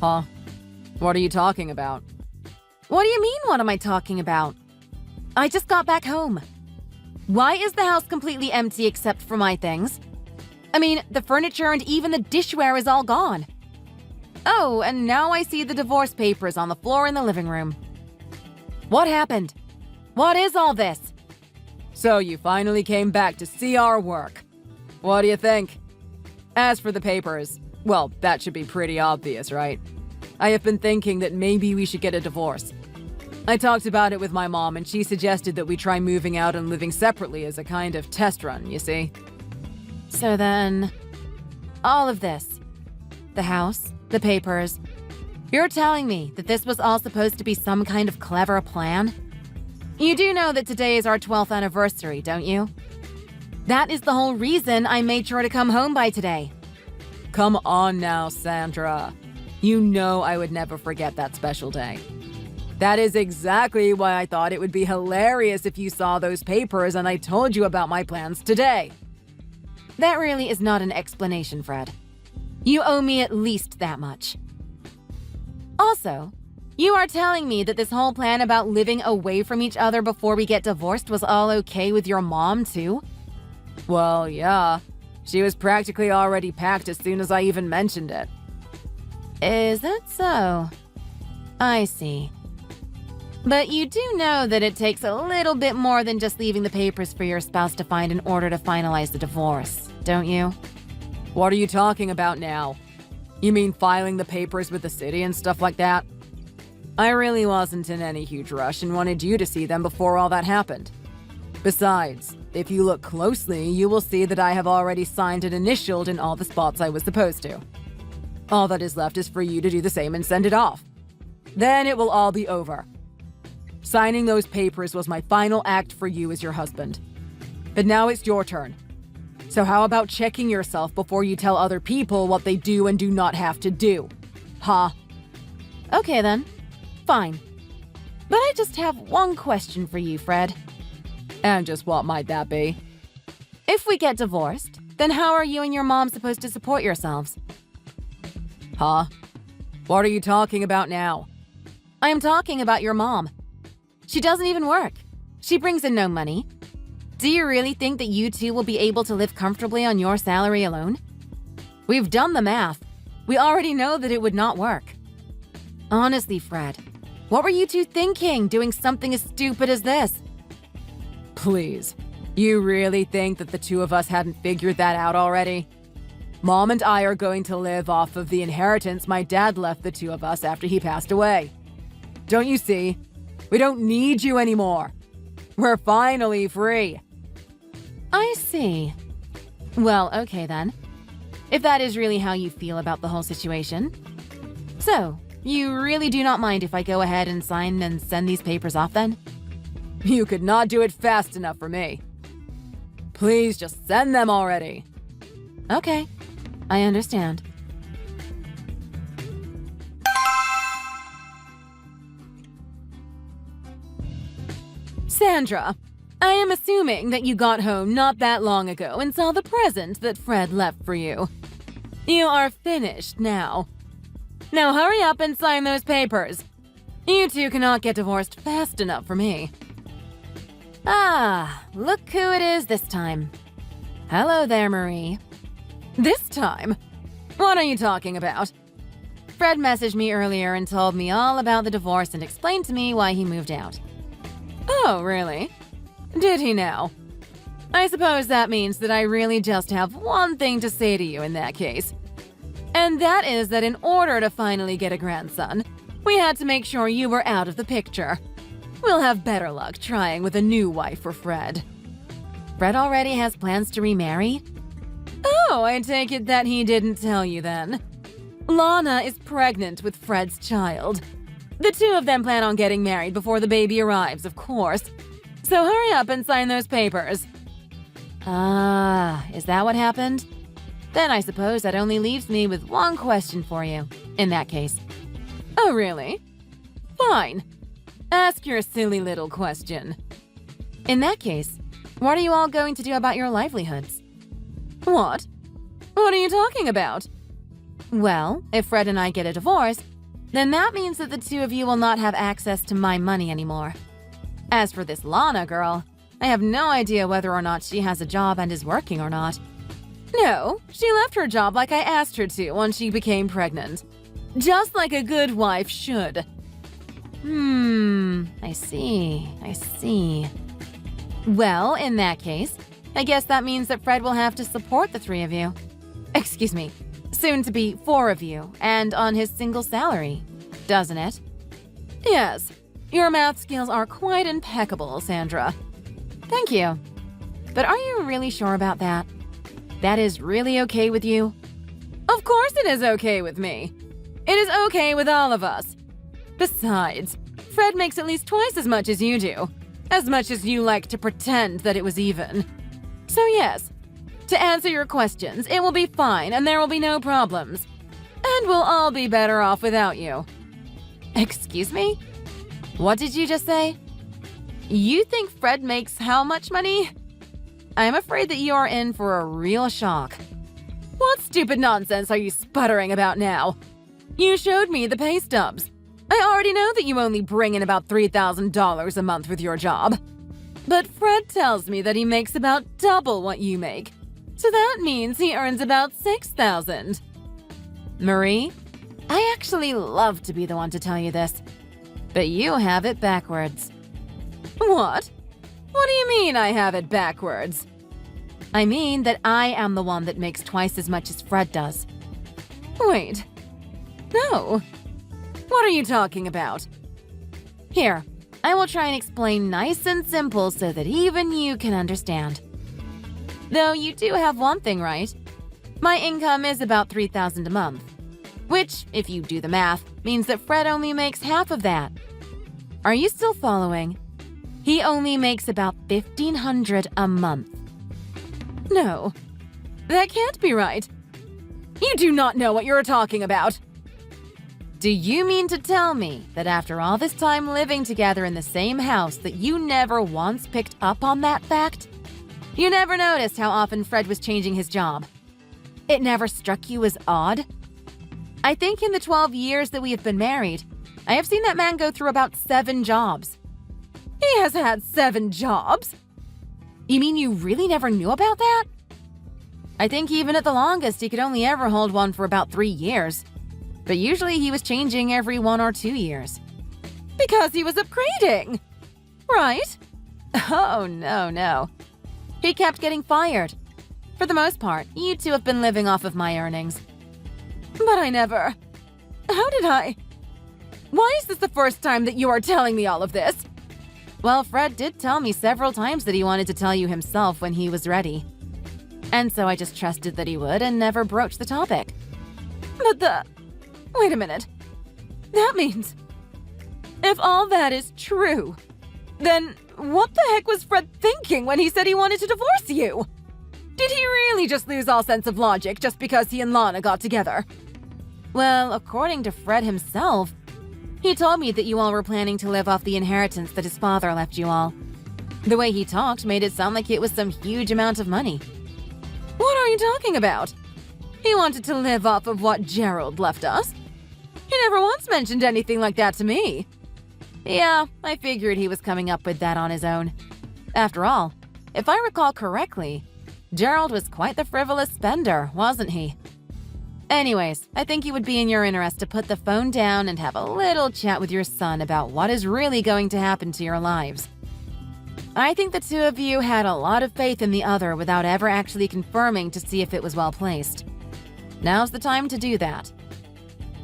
[SPEAKER 1] Huh? What are you talking about?
[SPEAKER 2] What do you mean, what am I talking about? I just got back home. Why is the house completely empty except for my things? I mean, the furniture and even the dishware is all gone. Oh, and now I see the divorce papers on the floor in the living room. What happened? What is all this?
[SPEAKER 1] So you finally came back to see our work. What do you think? As for the papers, well, that should be pretty obvious, right? I have been thinking that maybe we should get a divorce. I talked about it with my mom, and she suggested that we try moving out and living separately as a kind of test run, you see?
[SPEAKER 2] So then, all of this, the house, the papers, You're telling me that this was all supposed to be some kind of clever plan? You do know that today is our 12th anniversary, don't you? That is the whole reason I made sure to come home by today.
[SPEAKER 1] Come on now, Sandra. You know I would never forget that special day. That is exactly why I thought it would be hilarious if you saw those papers and I told you about my plans today.
[SPEAKER 2] That really is not an explanation, Fred. You owe me at least that much. Also, you are telling me that this whole plan about living away from each other before we get divorced was all okay with your mom, too?
[SPEAKER 1] Well, yeah. She was practically already packed as soon as I even mentioned it.
[SPEAKER 2] Is that so? I see. But you do know that it takes a little bit more than just leaving the papers for your spouse to find in order to finalize the divorce, don't you?
[SPEAKER 1] What are you talking about now? You mean filing the papers with the city and stuff like that? I really wasn't in any huge rush and wanted you to see them before all that happened. Besides, if you look closely, you will see that I have already signed and initialed in all the spots I was supposed to. All that is left is for you to do the same and send it off. Then it will all be over. Signing those papers was my final act for you as your husband. But now it's your turn. So how about checking yourself before you tell other people what they do and do not have to do? Huh?
[SPEAKER 2] Okay then. Fine. But I just have one question for you, Fred.
[SPEAKER 1] And just what might that be?
[SPEAKER 2] If we get divorced, then how are you and your mom supposed to support yourselves?
[SPEAKER 1] Huh? What are you talking about now?
[SPEAKER 2] I am talking about your mom. She doesn't even work. She brings in no money. Do you really think that you two will be able to live comfortably on your salary alone? We've done the math. We already know that it would not work. Honestly, Fred, what were you two thinking doing something as stupid as this?
[SPEAKER 1] Please, you really think that the two of us hadn't figured that out already? Mom and I are going to live off of the inheritance my dad left the two of us after he passed away. Don't you see? We don't need you anymore. We're finally free.
[SPEAKER 2] I see. Well, okay then. If that is really how you feel about the whole situation. So, you really do not mind if I go ahead and sign and send these papers off then?
[SPEAKER 1] You could not do it fast enough for me. Please just send them already.
[SPEAKER 2] Okay, I understand. Sandra, I am assuming that you got home not that long ago and saw the present that Fred left for you. You are finished now. Now hurry up and sign those papers. You two cannot get divorced fast enough for me. Ah, look who it is this time. Hello there, Marie. This time? What are you talking about? Fred messaged me earlier and told me all about the divorce and explained to me why he moved out. Oh, really? Did he now? I suppose that means that I really just have one thing to say to you in that case. And that is that in order to finally get a grandson, we had to make sure you were out of the picture. We'll have better luck trying with a new wife for Fred. Fred already has plans to remarry? Oh, I take it that he didn't tell you then. Lana is pregnant with Fred's child. The two of them plan on getting married before the baby arrives, of course. So hurry up and sign those papers. Ah, is that what happened? Then I suppose that only leaves me with one question for you, in that case. Oh, really? Fine. Ask your silly little question. In that case, what are you all going to do about your livelihoods? What? What are you talking about? Well, if Fred and I get a divorce, then that means that the two of you will not have access to my money anymore. As for this Lana girl, I have no idea whether or not she has a job and is working or not. No, she left her job like I asked her to when she became pregnant. Just like a good wife should. I see. Well, in that case, I guess that means that Fred will have to support the three of you. Excuse me, soon to be 4 of you, and on his single salary, doesn't it? Yes, your math skills are quite impeccable, Sandra. Thank you. But are you really sure about that? That is really okay with you? Of course it is okay with me. It is okay with all of us. Besides, Fred makes at least twice as much as you do. As much as you like to pretend that it was even. So yes, to answer your questions, it will be fine and there will be no problems. And we'll all be better off without you. Excuse me? What did you just say? You think Fred makes how much money? I'm afraid that you are in for a real shock. What stupid nonsense are you sputtering about now? You showed me the pay stubs. I already know that you only bring in about $3,000 a month with your job. But Fred tells me that he makes about double what you make. So that means he earns about $6,000. Marie, I actually love to be the one to tell you this, but you have it backwards. What? What do you mean I have it backwards? I mean that I am the one that makes twice as much as Fred does. Wait. No. What are you talking about? Here, I will try and explain nice and simple so that even you can understand. Though you do have one thing right. My income is about $3,000 a month, which, if you do the math, means that Fred only makes half of that. Are you still following? He only makes about $1,500 a month. No, that can't be right. You do not know what you're talking about. Do you mean to tell me that after all this time living together in the same house that you never once picked up on that fact? You never noticed how often Fred was changing his job? It never struck you as odd? I think in the 12 years that we have been married, I have seen that man go through about 7 jobs. He has had 7 jobs? You mean you really never knew about that? I think even at the longest, he could only ever hold one for about 3 years. But usually he was changing every 1 or 2 years. Because he was upgrading! Right? Oh, no. He kept getting fired. For the most part, you two have been living off of my earnings. But I never... How did I... Why is this the first time that you are telling me all of this? Well, Fred did tell me several times that he wanted to tell you himself when he was ready. And so I just trusted that he would and never broached the topic. But Wait a minute. That means... If all that is true, then what the heck was Fred thinking when he said he wanted to divorce you? Did he really just lose all sense of logic just because he and Lana got together? Well, according to Fred himself, he told me that you all were planning to live off the inheritance that his father left you all. The way he talked made it sound like it was some huge amount of money. What are you talking about? He wanted to live off of what Gerald left us. He never once mentioned anything like that to me. Yeah, I figured he was coming up with that on his own. After all, if I recall correctly, Gerald was quite the frivolous spender, wasn't he? Anyways, I think it would be in your interest to put the phone down and have a little chat with your son about what is really going to happen to your lives. I think the two of you had a lot of faith in the other without ever actually confirming to see if it was well placed. Now's the time to do that.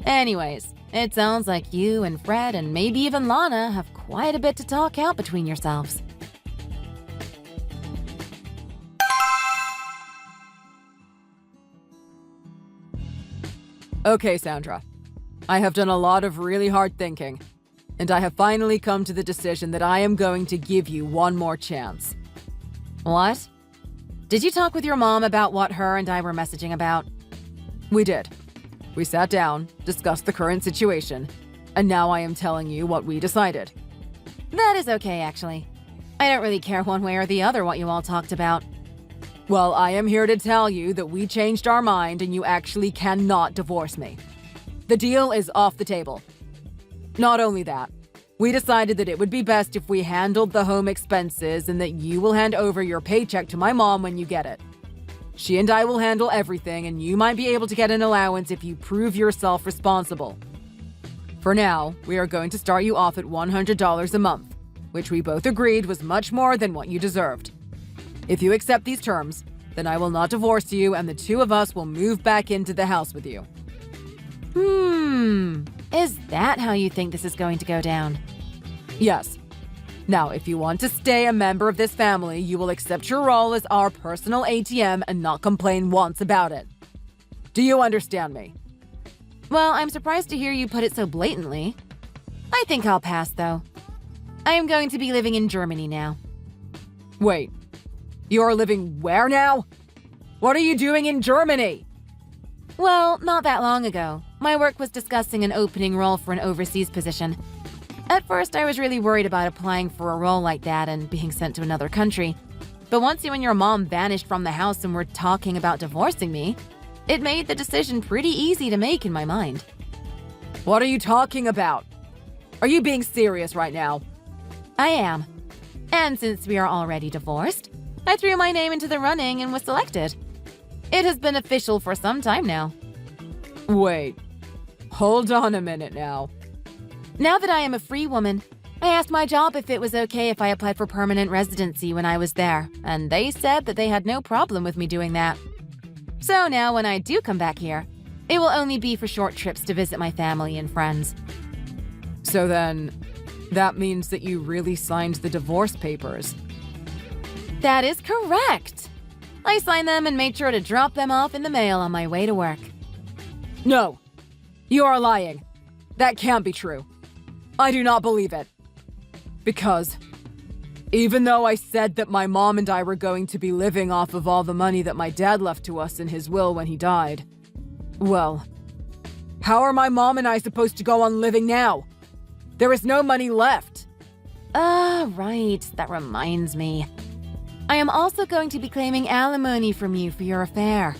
[SPEAKER 2] Anyways, it sounds like you and Fred and maybe even Lana have quite a bit to talk out between yourselves.
[SPEAKER 1] Okay, Sandra. I have done a lot of really hard thinking, and I have finally come to the decision that I am going to give you one more chance.
[SPEAKER 2] What? Did you talk with your mom about what her and I were messaging about?
[SPEAKER 1] We did. We sat down, discussed the current situation, and now I am telling you what we decided.
[SPEAKER 2] That is okay, actually. I don't really care one way or the other what you all talked about.
[SPEAKER 1] Well, I am here to tell you that we changed our mind and you actually cannot divorce me. The deal is off the table. Not only that, we decided that it would be best if we handled the home expenses and that you will hand over your paycheck to my mom when you get it. She and I will handle everything, and you might be able to get an allowance if you prove yourself responsible. For now, we are going to start you off at $100 a month, which we both agreed was much more than what you deserved. If you accept these terms, then I will not divorce you and the two of us will move back into the house with you.
[SPEAKER 2] Is that how you think this is going to go down?
[SPEAKER 1] Yes. Now, if you want to stay a member of this family, you will accept your role as our personal ATM and not complain once about it. Do you understand me?
[SPEAKER 2] Well, I'm surprised to hear you put it so blatantly. I think I'll pass, though. I am going to be living in Germany now.
[SPEAKER 1] Wait, you're living where now? What are you doing in Germany?
[SPEAKER 2] Well, not that long ago, my work was discussing an opening role for an overseas position. At first, I was really worried about applying for a role like that and being sent to another country. But once you and your mom vanished from the house and were talking about divorcing me, it made the decision pretty easy to make in my mind.
[SPEAKER 1] What are you talking about? Are you being serious right now?
[SPEAKER 2] I am. And since we are already divorced, I threw my name into the running and was selected. It has been official for some time now.
[SPEAKER 1] Wait, hold on a minute now.
[SPEAKER 2] Now that I am a free woman, I asked my job if it was okay if I applied for permanent residency when I was there, and they said that they had no problem with me doing that. So now when I do come back here, it will only be for short trips to visit my family and friends.
[SPEAKER 1] So then, that means that you really signed the divorce papers.
[SPEAKER 2] That is correct! I signed them and made sure to drop them off in the mail on my way to work.
[SPEAKER 1] No, you are lying. That can't be true. I do not believe it. Because even though I said that my mom and I were going to be living off of all the money that my dad left to us in his will when he died, well, how are my mom and I supposed to go on living now? There is no money left.
[SPEAKER 2] Right. That reminds me. I am also going to be claiming alimony from you for your affair.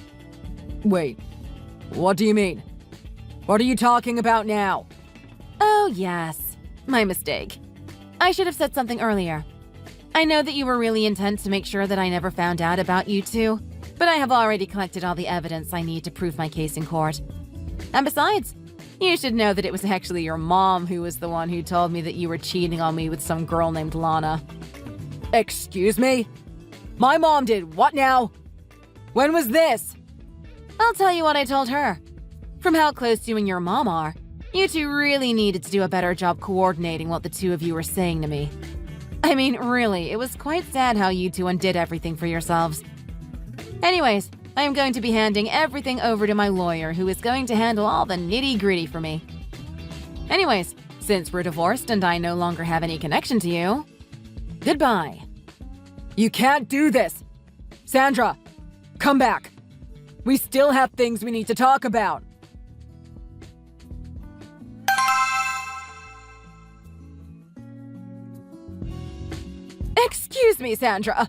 [SPEAKER 1] Wait, what do you mean? What are you talking about now?
[SPEAKER 2] Oh, yes. My mistake. I should have said something earlier. I know that you were really intent to make sure that I never found out about you two, but I have already collected all the evidence I need to prove my case in court. And besides, you should know that it was actually your mom who was the one who told me that you were cheating on me with some girl named Lana.
[SPEAKER 1] Excuse me? My mom did what now? When was this?
[SPEAKER 2] I'll tell you what I told her. From how close you and your mom are, you two really needed to do a better job coordinating what the two of you were saying to me. I mean, really, it was quite sad how you two undid everything for yourselves. Anyways, I am going to be handing everything over to my lawyer, who is going to handle all the nitty-gritty for me. Anyways, since we're divorced and I no longer have any connection to you, goodbye.
[SPEAKER 1] You can't do this! Sandra, come back! We still have things we need to talk about!
[SPEAKER 2] Excuse me, Sandra.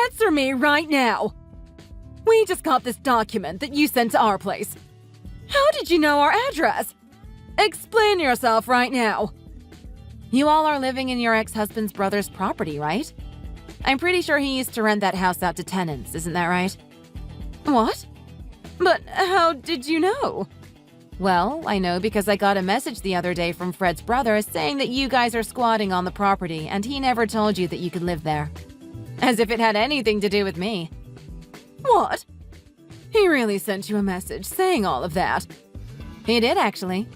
[SPEAKER 2] Answer me right now. We just got this document that you sent to our place. How did you know our address? Explain yourself right now. You all are living in your ex-husband's brother's property, right? I'm pretty sure he used to rent that house out to tenants, isn't that right? What? But how did you know? Well, I know because I got a message the other day from Fred's brother saying that you guys are squatting on the property and he never told you that you could live there. As if it had anything to do with me. What? He really sent you a message saying all of that? He did, actually.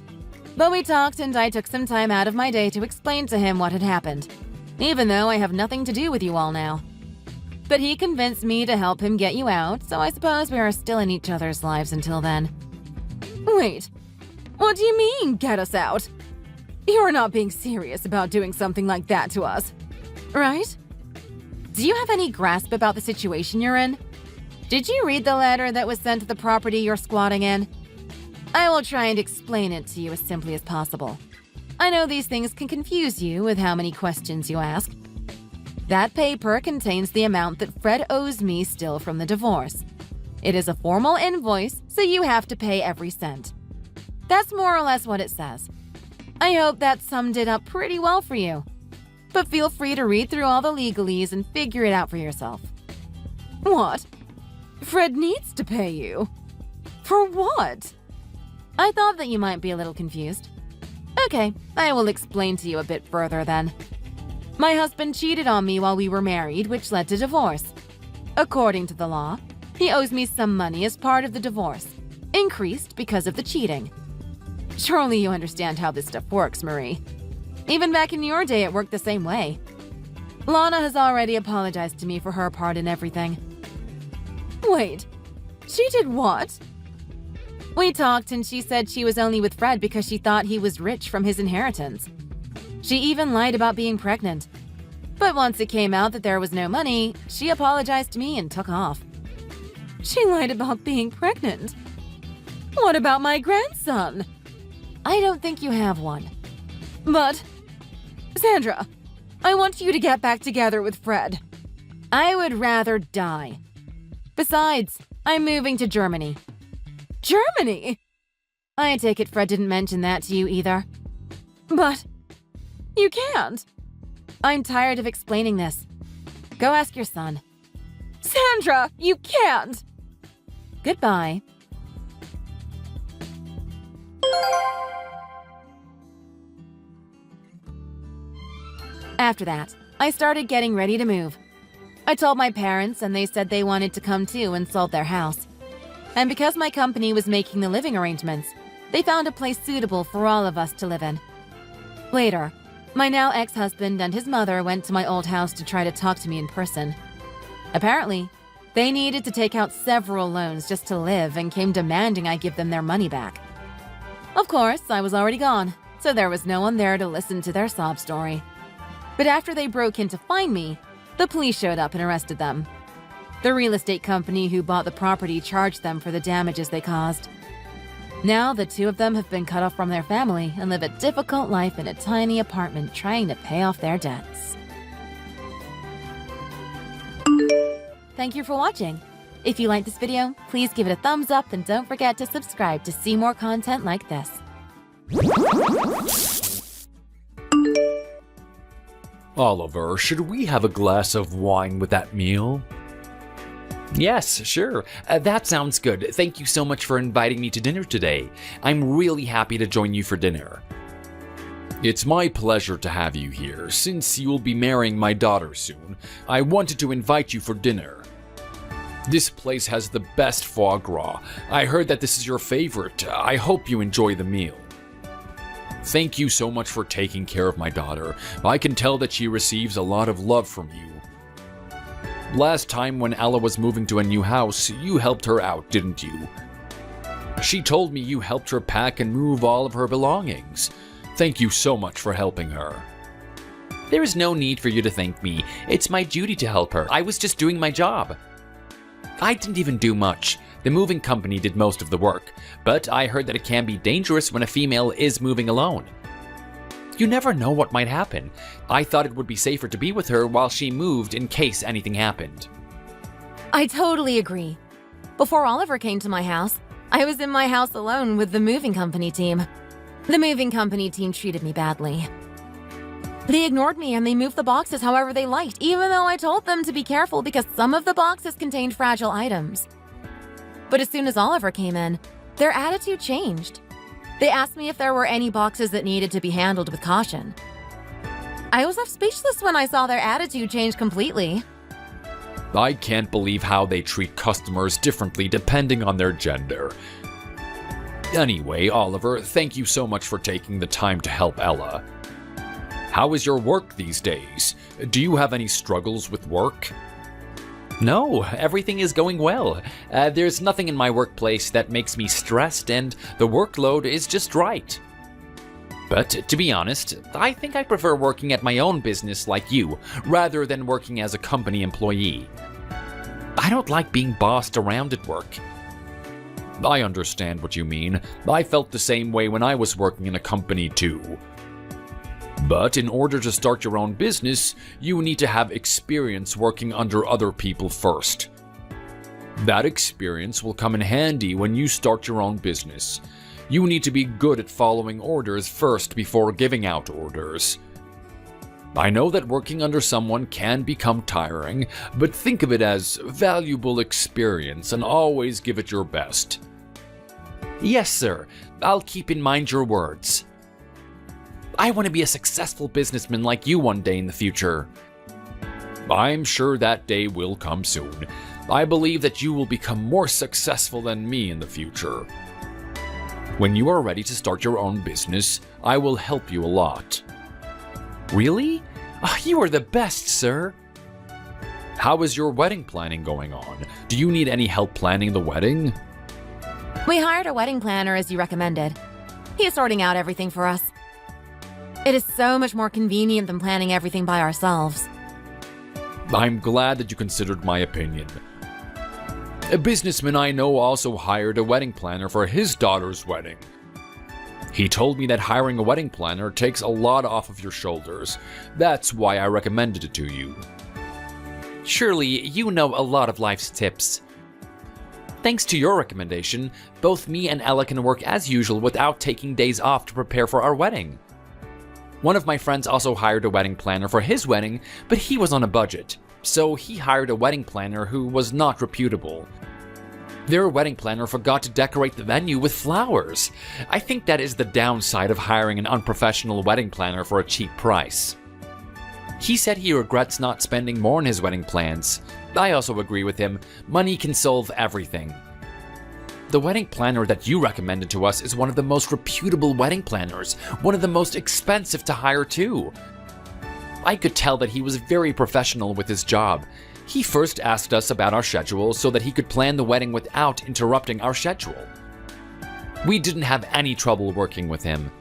[SPEAKER 2] But we talked and I took some time out of my day to explain to him what had happened, even though I have nothing to do with you all now. But he convinced me to help him get you out, so I suppose we are still in each other's lives until then. Wait, what do you mean, get us out? You're not being serious about doing something like that to us, right? Do you have any grasp about the situation you're in? Did you read the letter that was sent to the property you're squatting in? I will try and explain it to you as simply as possible. I know these things can confuse you with how many questions you ask. That paper contains the amount that Fred owes me still from the divorce. It is a formal invoice, so you have to pay every cent. That's more or less what it says. I hope that summed it up pretty well for you. But feel free to read through all the legalese and figure it out for yourself. What? Fred needs to pay you? For what? I thought that you might be a little confused. Okay, I will explain to you a bit further then. My husband cheated on me while we were married, which led to divorce. According to the law, he owes me some money as part of the divorce, increased because of the cheating. Surely you understand how this stuff works, Marie. Even back in your day, it worked the same way. Lana has already apologized to me for her part in everything. Wait, she did what? We talked and she said she was only with Fred because she thought he was rich from his inheritance. She even lied about being pregnant. But once it came out that there was no money, she apologized to me and took off. She lied about being pregnant. What about my grandson? I don't think you have one. But, Sandra, I want you to get back together with Fred. I would rather die. Besides, I'm moving to Germany. Germany? I take it Fred didn't mention that to you either. But, you can't. I'm tired of explaining this. Go ask your son. Sandra, you can't! Goodbye. After that, I started getting ready to move. I told my parents and they said they wanted to come too and sold their house. And because my company was making the living arrangements, they found a place suitable for all of us to live in. Later, my now ex-husband and his mother went to my old house to try to talk to me in person. Apparently, they needed to take out several loans just to live and came demanding I give them their money back. Of course, I was already gone, so there was no one there to listen to their sob story. But after they broke in to find me, the police showed up and arrested them. The real estate company who bought the property charged them for the damages they caused. Now, the two of them have been cut off from their family and live a difficult life in a tiny apartment trying to pay off their debts. Thank you for watching. If you liked this video, please give it a thumbs up and don't forget to subscribe to see more content like this.
[SPEAKER 3] Oliver, should we have a glass of wine with that meal? Yes, sure. That sounds good. Thank you so much for inviting me to dinner today. I'm really happy to join you for dinner. It's my pleasure to have you here. Since you will be marrying my daughter soon, I wanted to invite you for dinner. This place has the best foie gras. I heard that this is your favorite. I hope you enjoy the meal. Thank you so much for taking care of my daughter. I can tell that she receives a lot of love from you. Last time when Ella was moving to a new house, you helped her out, didn't you? She told me you helped her pack and move all of her belongings. Thank you so much for helping her. There is no need for you to thank me. It's my duty to help her. I was just doing my job. I didn't even do much. The moving company did most of the work, but I heard that it can be dangerous when a female is moving alone. You never know what might happen. I thought it would be safer to be with her while she moved in case anything happened.
[SPEAKER 2] I totally agree. Before Oliver came to my house, I was in my house alone with the moving company team. The moving company team treated me badly. They ignored me and they moved the boxes however they liked, even though I told them to be careful because some of the boxes contained fragile items. But as soon as Oliver came in, their attitude changed. They asked me if there were any boxes that needed to be handled with caution. I was left speechless when I saw their attitude change completely.
[SPEAKER 3] I can't believe how they treat customers differently depending on their gender. Anyway, Oliver, thank you so much for taking the time to help Ella. How is your work these days? Do you have any struggles with work? No, everything is going well. There's nothing in my workplace that makes me stressed, and the workload is just right. But to be honest, I think I prefer working at my own business like you, rather than working as a company employee. I don't like being bossed around at work. I understand what you mean. I felt the same way when I was working in a company too. But in order to start your own business, you need to have experience working under other people first. That experience will come in handy when you start your own business. You need to be good at following orders first before giving out orders. I know that working under someone can become tiring, but think of it as valuable experience and always give it your best. Yes, sir. I'll keep in mind your words. I want to be a successful businessman like you one day in the future. I'm sure that day will come soon. I believe that you will become more successful than me in the future. When you are ready to start your own business, I will help you a lot. Really? You are the best, sir. How is your wedding planning going on? Do you need any help planning the wedding?
[SPEAKER 2] We hired a wedding planner as you recommended. He is sorting out everything for us. It is so much more convenient than planning everything by ourselves.
[SPEAKER 3] I'm glad that you considered my opinion. A businessman I know also hired a wedding planner for his daughter's wedding. He told me that hiring a wedding planner takes a lot off of your shoulders. That's why I recommended it to you.
[SPEAKER 4] Surely you know a lot of life's tips. Thanks to your recommendation, both me and Ella can work as usual without taking days off to prepare for our wedding. One of my friends also hired a wedding planner for his wedding, but he was on a budget, so he hired a wedding planner who was not reputable. Their wedding planner forgot to decorate the venue with flowers. I think that is the downside of hiring an unprofessional wedding planner for a cheap price. He said he regrets not spending more on his wedding plans. I also agree with him. Money can solve everything. The wedding planner that you recommended to us is one of the most reputable wedding planners, one of the most expensive to hire too. I could tell that he was very professional with his job. He first asked us about our schedule so that he could plan the wedding without interrupting our schedule. We didn't have any trouble working with him.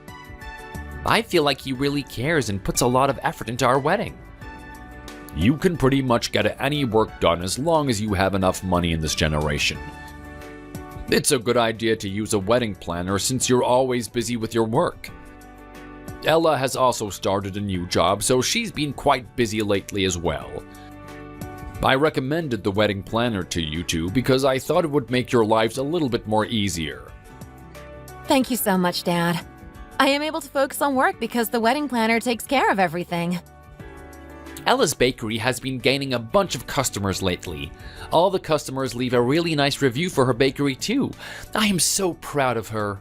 [SPEAKER 4] I feel like he really cares and puts a lot of effort into our wedding.
[SPEAKER 3] You can pretty much get any work done as long as you have enough money in this generation. It's a good idea to use a wedding planner since you're always busy with your work. Ella has also started a new job, so she's been quite busy lately as well. I recommended the wedding planner to you two because I thought it would make your lives a little bit more easier.
[SPEAKER 2] Thank you so much, Dad. I am able to focus on work because the wedding planner takes care of everything.
[SPEAKER 4] Ella's bakery has been gaining a bunch of customers lately. All the customers leave a really nice review for her bakery too. I am so proud of her.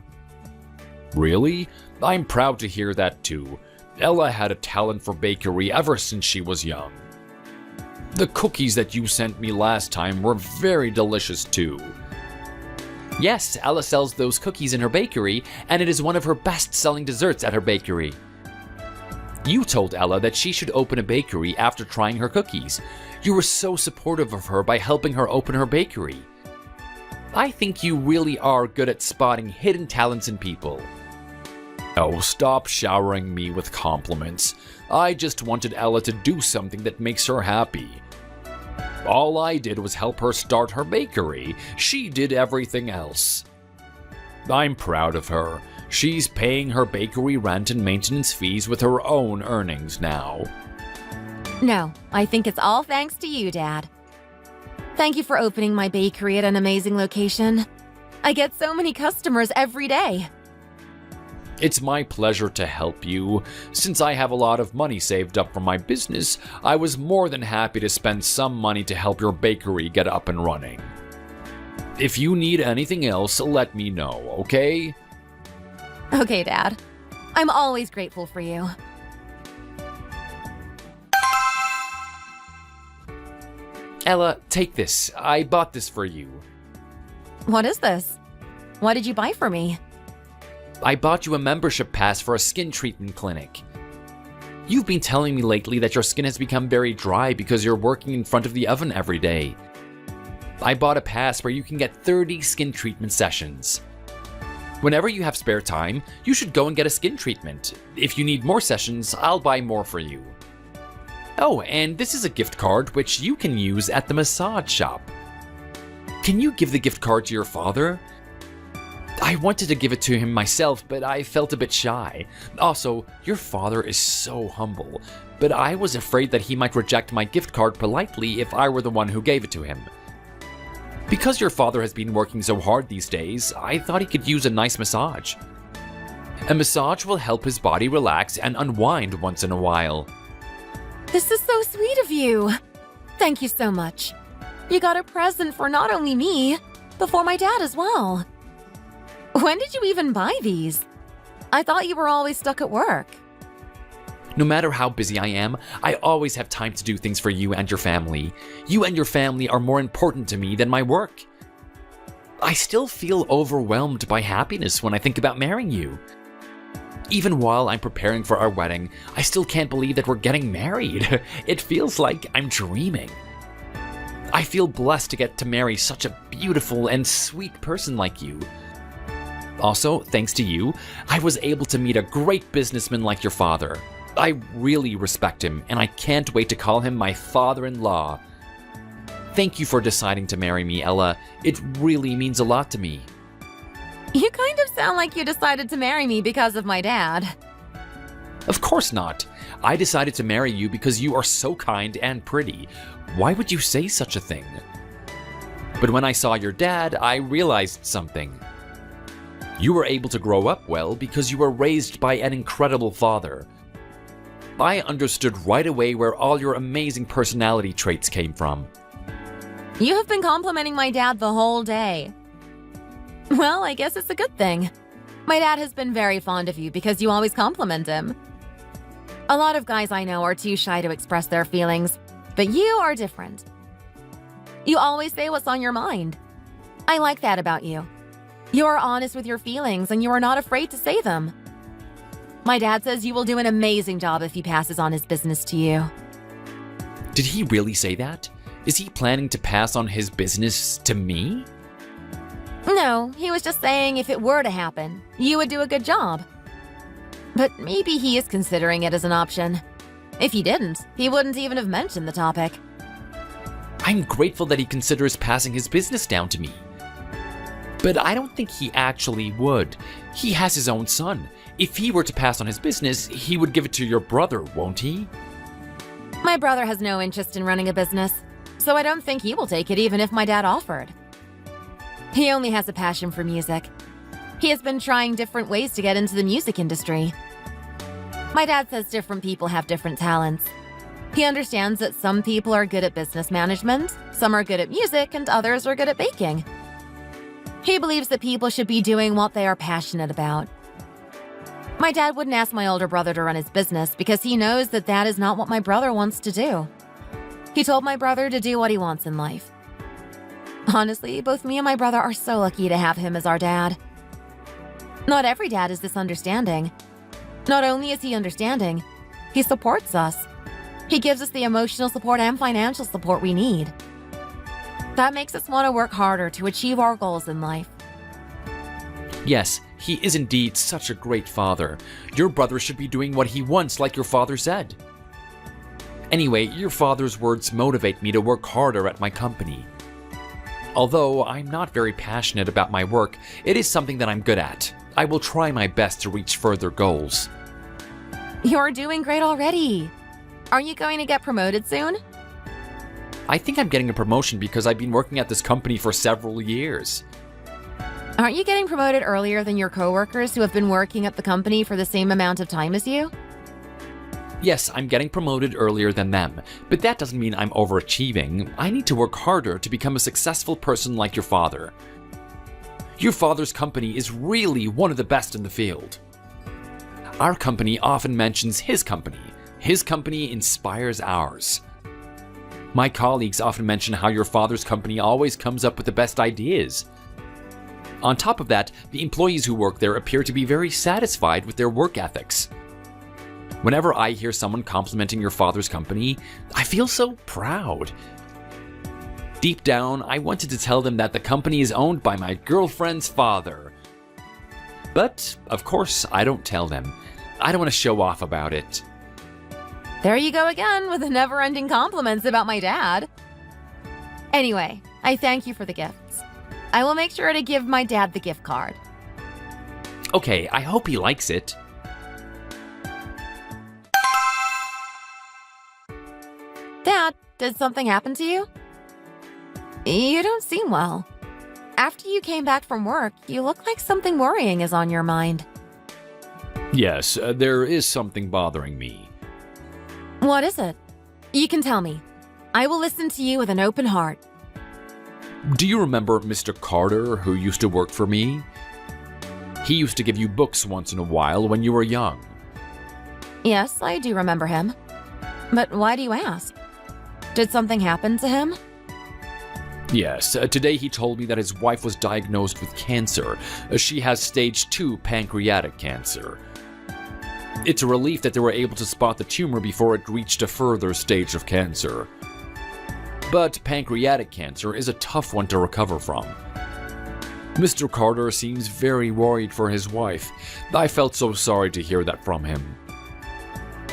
[SPEAKER 3] Really? I'm proud to hear that too. Ella had a talent for bakery ever since she was young. The cookies that you sent me last time were very delicious too.
[SPEAKER 4] Yes, Ella sells those cookies in her bakery, and it is one of her best-selling desserts at her bakery. You told Ella that she should open a bakery after trying her cookies. You were so supportive of her by helping her open her bakery. I think you really are good at spotting hidden talents in people.
[SPEAKER 3] Oh, stop showering me with compliments. I just wanted Ella to do something that makes her happy. All I did was help her start her bakery. She did everything else. I'm proud of her. She's paying her bakery rent and maintenance fees with her own earnings now.
[SPEAKER 2] No, I think it's all thanks to you, Dad. Thank you for opening my bakery at an amazing location. I get so many customers every day.
[SPEAKER 3] It's my pleasure to help you. Since I have a lot of money saved up from my business, I was more than happy to spend some money to help your bakery get up and running. If you need anything else, let me know, okay?
[SPEAKER 2] Okay, Dad. I'm always grateful for you.
[SPEAKER 4] Ella, take this. I bought this for you.
[SPEAKER 2] What is this? What did you buy for me?
[SPEAKER 4] I bought you a membership pass for a skin treatment clinic. You've been telling me lately that your skin has become very dry because you're working in front of the oven every day. I bought a pass where you can get 30 skin treatment sessions. Whenever you have spare time, you should go and get a skin treatment. If you need more sessions, I'll buy more for you. Oh, and this is a gift card which you can use at the massage shop. Can you give the gift card to your father? I wanted to give it to him myself, but I felt a bit shy. Also, your father is so humble, but I was afraid that he might reject my gift card politely if I were the one who gave it to him. Because your father has been working so hard these days, I thought he could use a nice massage. A massage will help his body relax and unwind once in a while.
[SPEAKER 2] This is so sweet of you. Thank you so much. You got a present for not only me, but for my dad as well. When did you even buy these? I thought you were always stuck at work.
[SPEAKER 4] No matter how busy I am, I always have time to do things for you and your family. You and your family are more important to me than my work. I still feel overwhelmed by happiness when I think about marrying you. Even while I'm preparing for our wedding, I still can't believe that we're getting married. It feels like I'm dreaming. I feel blessed to get to marry such a beautiful and sweet person like you. Also, thanks to you, I was able to meet a great businessman like your father. I really respect him, and I can't wait to call him my father-in-law. Thank you for deciding to marry me, Ella. It really means a lot to me.
[SPEAKER 2] You kind of sound like you decided to marry me because of my dad.
[SPEAKER 4] Of course not. I decided to marry you because you are so kind and pretty. Why would you say such a thing? But when I saw your dad, I realized something. You were able to grow up well because you were raised by an incredible father. I understood right away where all your amazing personality traits came from.
[SPEAKER 2] You have been complimenting my dad the whole day. Well, I guess it's a good thing. My dad has been very fond of you because you always compliment him. A lot of guys I know are too shy to express their feelings, but you are different. You always say what's on your mind. I like that about you. You are honest with your feelings and you are not afraid to say them. My dad says you will do an amazing job if he passes on his business to you.
[SPEAKER 4] Did he really say that? Is he planning to pass on his business to me?
[SPEAKER 2] No, he was just saying if it were to happen, you would do a good job. But maybe he is considering it as an option. If he didn't, he wouldn't even have mentioned the topic.
[SPEAKER 4] I'm grateful that he considers passing his business down to me. But I don't think he actually would. He has his own son. If he were to pass on his business, he would give it to your brother, won't he?
[SPEAKER 2] My brother has no interest in running a business, so I don't think he will take it even if my dad offered. He only has a passion for music. He has been trying different ways to get into the music industry. My dad says different people have different talents. He understands that some people are good at business management, some are good at music, and others are good at baking. He believes that people should be doing what they are passionate about. My dad wouldn't ask my older brother to run his business because he knows that that is not what my brother wants to do. He told my brother to do what he wants in life. Honestly, both me and my brother are so lucky to have him as our dad. Not every dad is this understanding. Not only is he understanding, he supports us. He gives us the emotional support and financial support we need. That makes us want to work harder to achieve our goals in life.
[SPEAKER 4] Yes, he is indeed such a great father. Your brother should be doing what he wants, like your father said. Anyway, your father's words motivate me to work harder at my company. Although I'm not very passionate about my work, it is something that I'm good at. I will try my best to reach further goals.
[SPEAKER 2] You're doing great already. Aren't you going to get promoted soon?
[SPEAKER 4] I think I'm getting a promotion because I've been working at this company for several years.
[SPEAKER 2] Aren't you getting promoted earlier than your coworkers who have been working at the company for the same amount of time as you?
[SPEAKER 4] Yes, I'm getting promoted earlier than them, but that doesn't mean I'm overachieving. I need to work harder to become a successful person like your father. Your father's company is really one of the best in the field. Our company often mentions his company. His company inspires ours. My colleagues often mention how your father's company always comes up with the best ideas. On top of that, the employees who work there appear to be very satisfied with their work ethics. Whenever I hear someone complimenting your father's company, I feel so proud. Deep down, I wanted to tell them that the company is owned by my girlfriend's father. But, of course, I don't tell them. I don't want to show off about it.
[SPEAKER 2] There you go again with the never-ending compliments about my dad. Anyway, I thank you for the gifts. I will make sure to give my dad the gift card.
[SPEAKER 4] Okay, I hope he likes it.
[SPEAKER 2] Dad, did something happen to you? You don't seem well. After you came back from work, you look like something worrying is on your mind.
[SPEAKER 3] Yes, there is something bothering me.
[SPEAKER 2] What is it? You can tell me. I will listen to you with an open heart.
[SPEAKER 3] Do you remember Mr. Carter, who used to work for me? He used to give you books once in a while when you were young.
[SPEAKER 2] Yes, I do remember him. But why do you ask? Did something happen to him?
[SPEAKER 3] Yes, today he told me that his wife was diagnosed with cancer. She has stage 2 pancreatic cancer. It's a relief that they were able to spot the tumor before it reached a further stage of cancer. But pancreatic cancer is a tough one to recover from. Mr. Carter seems very worried for his wife. I felt so sorry to hear that from him.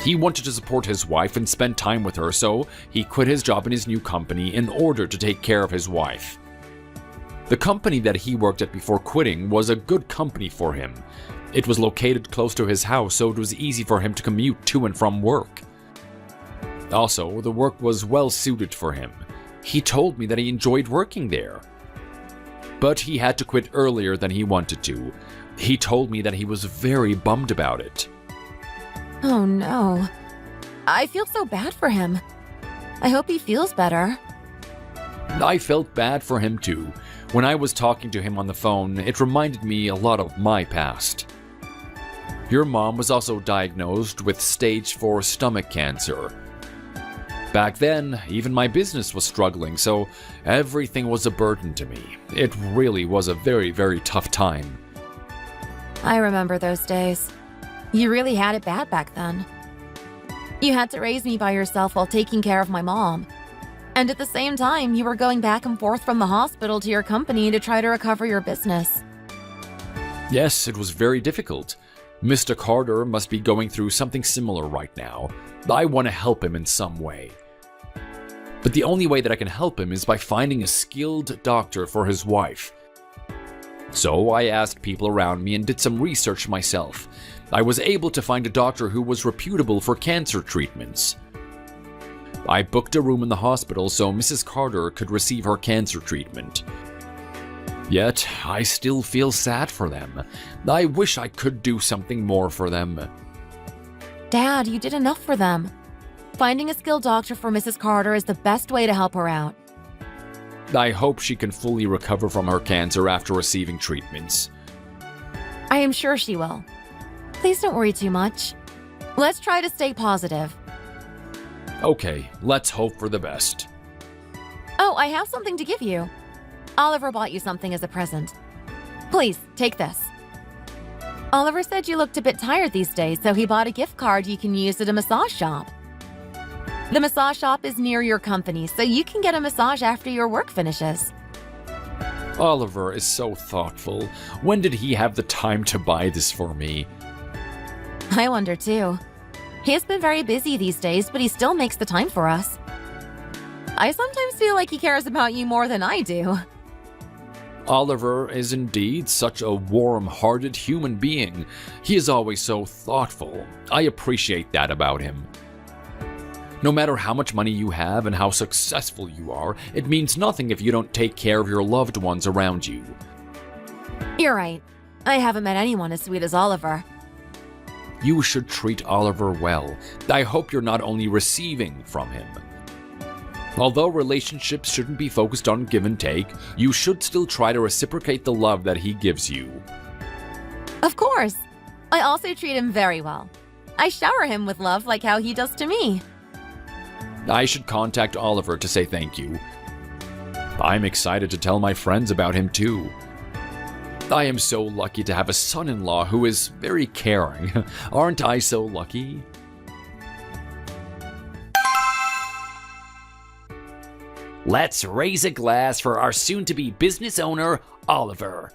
[SPEAKER 3] He wanted to support his wife and spend time with her, so he quit his job in his new company in order to take care of his wife. The company that he worked at before quitting was a good company for him. It was located close to his house, so it was easy for him to commute to and from work. Also, the work was well suited for him. He told me that he enjoyed working there. But he had to quit earlier than he wanted to. He told me that he was very bummed about it.
[SPEAKER 2] Oh no. I feel so bad for him. I hope he feels better.
[SPEAKER 3] I felt bad for him too. When I was talking to him on the phone, it reminded me a lot of my past. Your mom was also diagnosed with stage 4 stomach cancer. Back then, even my business was struggling, so everything was a burden to me. It really was a very, very tough time.
[SPEAKER 2] I remember those days. You really had it bad back then. You had to raise me by yourself while taking care of my mom. And at the same time, you were going back and forth from the hospital to your company to try to recover your business.
[SPEAKER 3] Yes, it was very difficult. Mr. Carter must be going through something similar right now. I want to help him in some way. But the only way that I can help him is by finding a skilled doctor for his wife. So I asked people around me and did some research myself. I was able to find a doctor who was reputable for cancer treatments. I booked a room in the hospital so Mrs. Carter could receive her cancer treatment. Yet, I still feel sad for them. I wish I could do something more for them.
[SPEAKER 2] Dad, you did enough for them. Finding a skilled doctor for Mrs. Carter is the best way to help her out.
[SPEAKER 3] I hope she can fully recover from her cancer after receiving treatments.
[SPEAKER 2] I am sure she will. Please don't worry too much. Let's try to stay positive.
[SPEAKER 3] Okay, let's hope for the best.
[SPEAKER 2] Oh, I have something to give you. Oliver bought you something as a present. Please, take this. Oliver said you looked a bit tired these days, so he bought a gift card you can use at a massage shop. The massage shop is near your company, so you can get a massage after your work finishes.
[SPEAKER 3] Oliver is so thoughtful. When did he have the time to buy this for me?
[SPEAKER 2] I wonder too. He has been very busy these days, but he still makes the time for us. I sometimes feel like he cares about you more than I do.
[SPEAKER 3] Oliver is indeed such a warm-hearted human being. He is always so thoughtful. I appreciate that about him. No matter how much money you have and how successful you are, it means nothing if you don't take care of your loved ones around you.
[SPEAKER 2] You're right. I haven't met anyone as sweet as Oliver.
[SPEAKER 3] You should treat Oliver well. I hope you're not only receiving from him. Although relationships shouldn't be focused on give and take, you should still try to reciprocate the love that he gives you.
[SPEAKER 2] Of course. I also treat him very well. I shower him with love like how he does to me.
[SPEAKER 3] I should contact Oliver to say thank you. I'm excited to tell my friends about him too. I am so lucky to have a son-in-law who is very caring. Aren't I so lucky?
[SPEAKER 4] Let's raise a glass for our soon-to-be business owner, Oliver.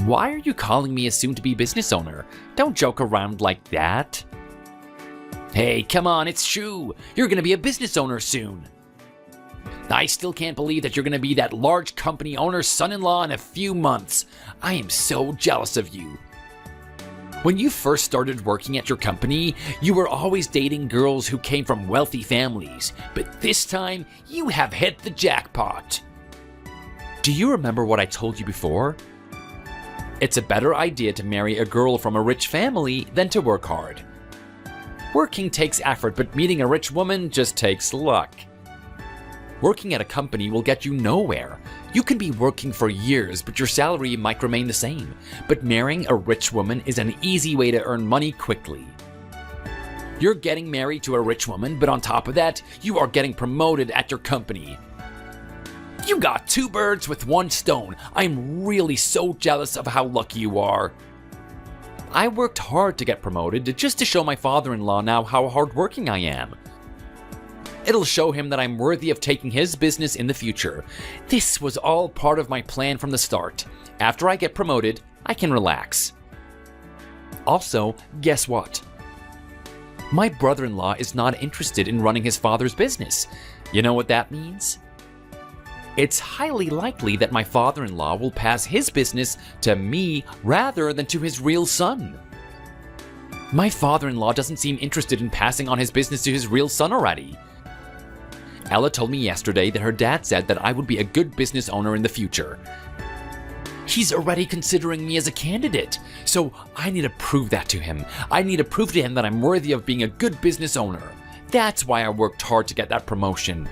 [SPEAKER 4] Why are you calling me a soon-to-be business owner? Don't joke around like that. Hey, come on, it's true. You're gonna be a business owner soon. I still can't believe that you're gonna be that large company owner's son-in-law in a few months. I am so jealous of you. When you first started working at your company, you were always dating girls who came from wealthy families, but this time, you have hit the jackpot. Do you remember what I told you before? It's a better idea to marry a girl from a rich family than to work hard. Working takes effort, but meeting a rich woman just takes luck. Working at a company will get you nowhere. You can be working for years, but your salary might remain the same. But marrying a rich woman is an easy way to earn money quickly. You're getting married to a rich woman, but on top of that, you are getting promoted at your company. You got two birds with one stone. I'm really so jealous of how lucky you are. I worked hard to get promoted just to show my father-in-law now how hardworking I am. It'll show him that I'm worthy of taking his business in the future. This was all part of my plan from the start. After I get promoted, I can relax. Also, guess what? My brother-in-law is not interested in running his father's business. You know what that means? It's highly likely that my father-in-law will pass his business to me rather than to his real son. My father-in-law doesn't seem interested in passing on his business to his real son already. Ella told me yesterday that her dad said that I would be a good business owner in the future. He's already considering me as a candidate, so I need to prove that to him. I need to prove to him that I'm worthy of being a good business owner. That's why I worked hard to get that promotion.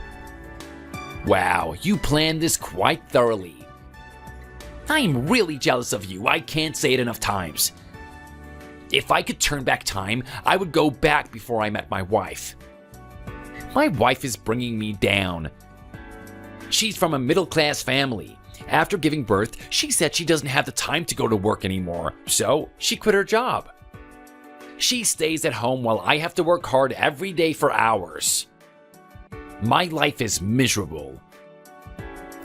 [SPEAKER 4] Wow, you planned this quite thoroughly. I'm really jealous of you. I can't say it enough times. If I could turn back time, I would go back before I met my wife. My wife is bringing me down. She's from a middle-class family. After giving birth, she said she doesn't have the time to go to work anymore, so she quit her job. She stays at home while I have to work hard every day for hours. My life is miserable.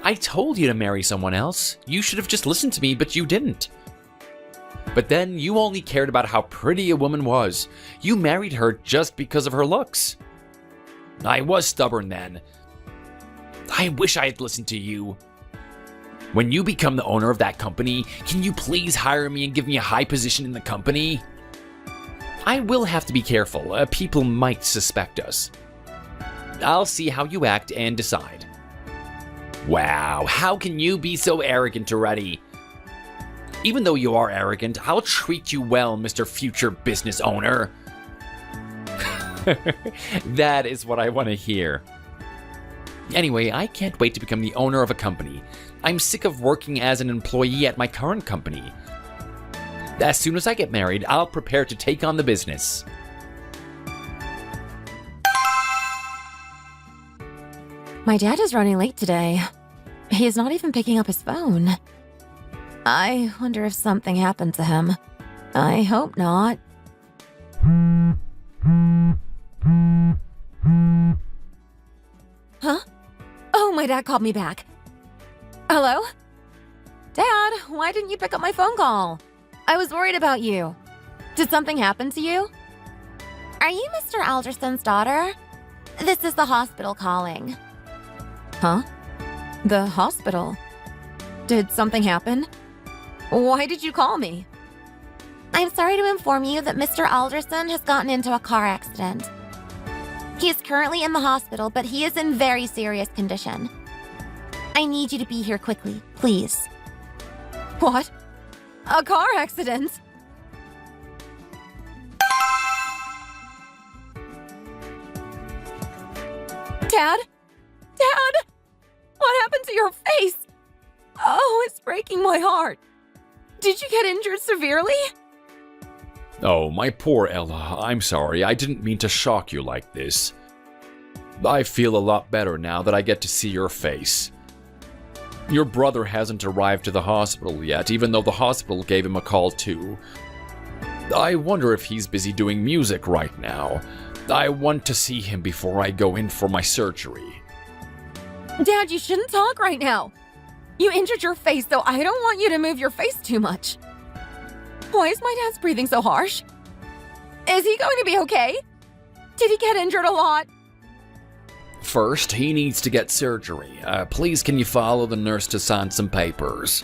[SPEAKER 4] I told you to marry someone else. You should have just listened to me, but you didn't. But then you only cared about how pretty a woman was. You married her just because of her looks. I was stubborn then. I wish I had listened to you. When you become the owner of that company, can you please hire me and give me a high position in the company? I will have to be careful. People might suspect us. I'll see how you act and decide. Wow, how can you be so arrogant already? Even though you are arrogant, I'll treat you well, Mr. Future Business Owner. That is what I want to hear. Anyway, I can't wait to become the owner of a company. I'm sick of working as an employee at my current company. As soon as I get married, I'll prepare to take on the business.
[SPEAKER 2] My dad is running late today. He is not even picking up his phone. I wonder if something happened to him. I hope not. Huh? Oh, my dad called me back. Hello? Dad, why didn't you pick up my phone call? I was worried about you. Did something happen to you? Are you Mr. Alderson's daughter? This is the hospital calling. Huh? The hospital? Did something happen? Why did you call me? I'm sorry to inform you that Mr. Alderson has gotten into a car accident. He is currently in the hospital, but he is in very serious condition. I need you to be here quickly, please. What? A car accident? Dad? Dad? What happened to your face? Oh, it's breaking my heart. Did you get injured severely?
[SPEAKER 3] Oh, my poor Ella. I'm sorry. I didn't mean to shock you like this. I feel a lot better now that I get to see your face. Your brother hasn't arrived to the hospital yet, even though the hospital gave him a call too. I wonder if he's busy doing music right now. I want to see him before I go in for my surgery.
[SPEAKER 2] Dad, you shouldn't talk right now. You injured your face, so I don't want you to move your face too much. Why is my dad's breathing so harsh? Is he going to be okay? Did he get injured a lot?
[SPEAKER 3] First, he needs to get surgery. Please, can you follow the nurse to sign some papers?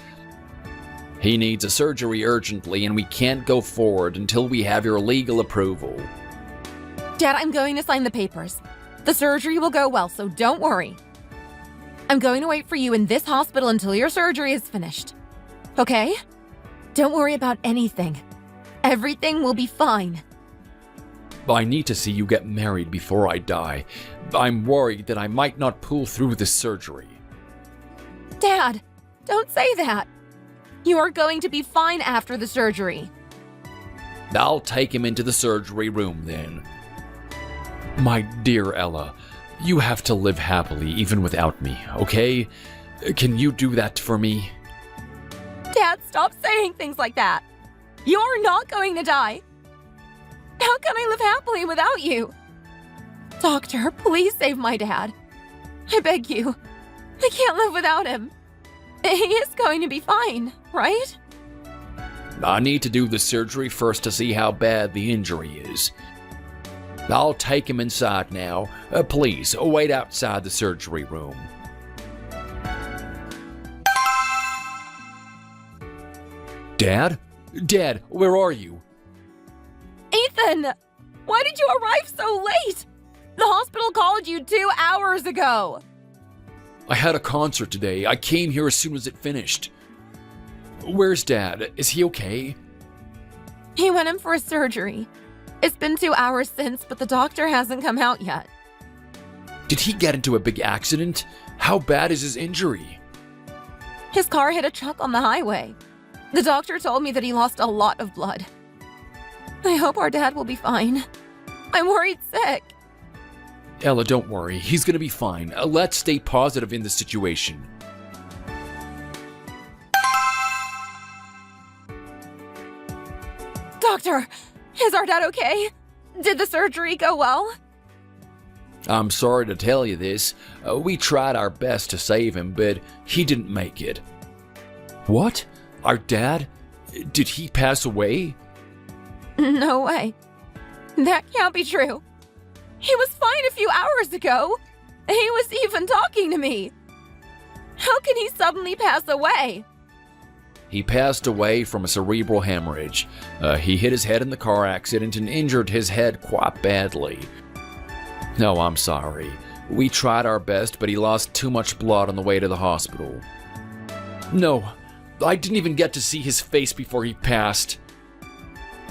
[SPEAKER 3] He needs a surgery urgently, and we can't go forward until we have your legal approval.
[SPEAKER 2] Dad, I'm going to sign the papers. The surgery will go well, so don't worry. I'm going to wait for you in this hospital until your surgery is finished. Okay? Don't worry about anything. Everything will be fine.
[SPEAKER 3] I need to see you get married before I die. I'm worried that I might not pull through this surgery.
[SPEAKER 2] Dad, don't say that. You are going to be fine after the surgery.
[SPEAKER 3] I'll take him into the surgery room then. My dear Ella, you have to live happily even without me, okay? Can you do that for me?
[SPEAKER 2] Dad, stop saying things like that. You're not going to die. How can I live happily without you? Doctor, please save my dad. I beg you. I can't live without him. He is going to be fine, right?
[SPEAKER 3] I need to do the surgery first to see how bad the injury is. I'll take him inside now. Please, wait outside the surgery room. Dad? Dad, where are you?
[SPEAKER 2] Ethan! Why did you arrive so late? The hospital called you 2 hours ago.
[SPEAKER 3] I had a concert today. I came here as soon as it finished. Where's Dad? Is he okay?
[SPEAKER 2] He went in for a surgery. It's been 2 hours since, but the doctor hasn't come out yet.
[SPEAKER 3] Did he get into a big accident? How bad is his injury?
[SPEAKER 2] His car hit a truck on the highway. The doctor told me that he lost a lot of blood. I hope our dad will be fine. I'm worried sick.
[SPEAKER 3] Ella, don't worry. He's gonna be fine. Let's stay positive in this situation.
[SPEAKER 2] Doctor, is our dad okay? Did the surgery go well?
[SPEAKER 3] I'm sorry to tell you this. We tried our best to save him, but he didn't make it. What? Our dad? Did he pass away?
[SPEAKER 2] No way. That can't be true. He was fine a few hours ago. He was even talking to me. How can he suddenly pass away?
[SPEAKER 3] He passed away from a cerebral hemorrhage. He hit his head in the car accident and injured his head quite badly. No, I'm sorry. We tried our best, but he lost too much blood on the way to the hospital. No, I didn't even get to see his face before he passed.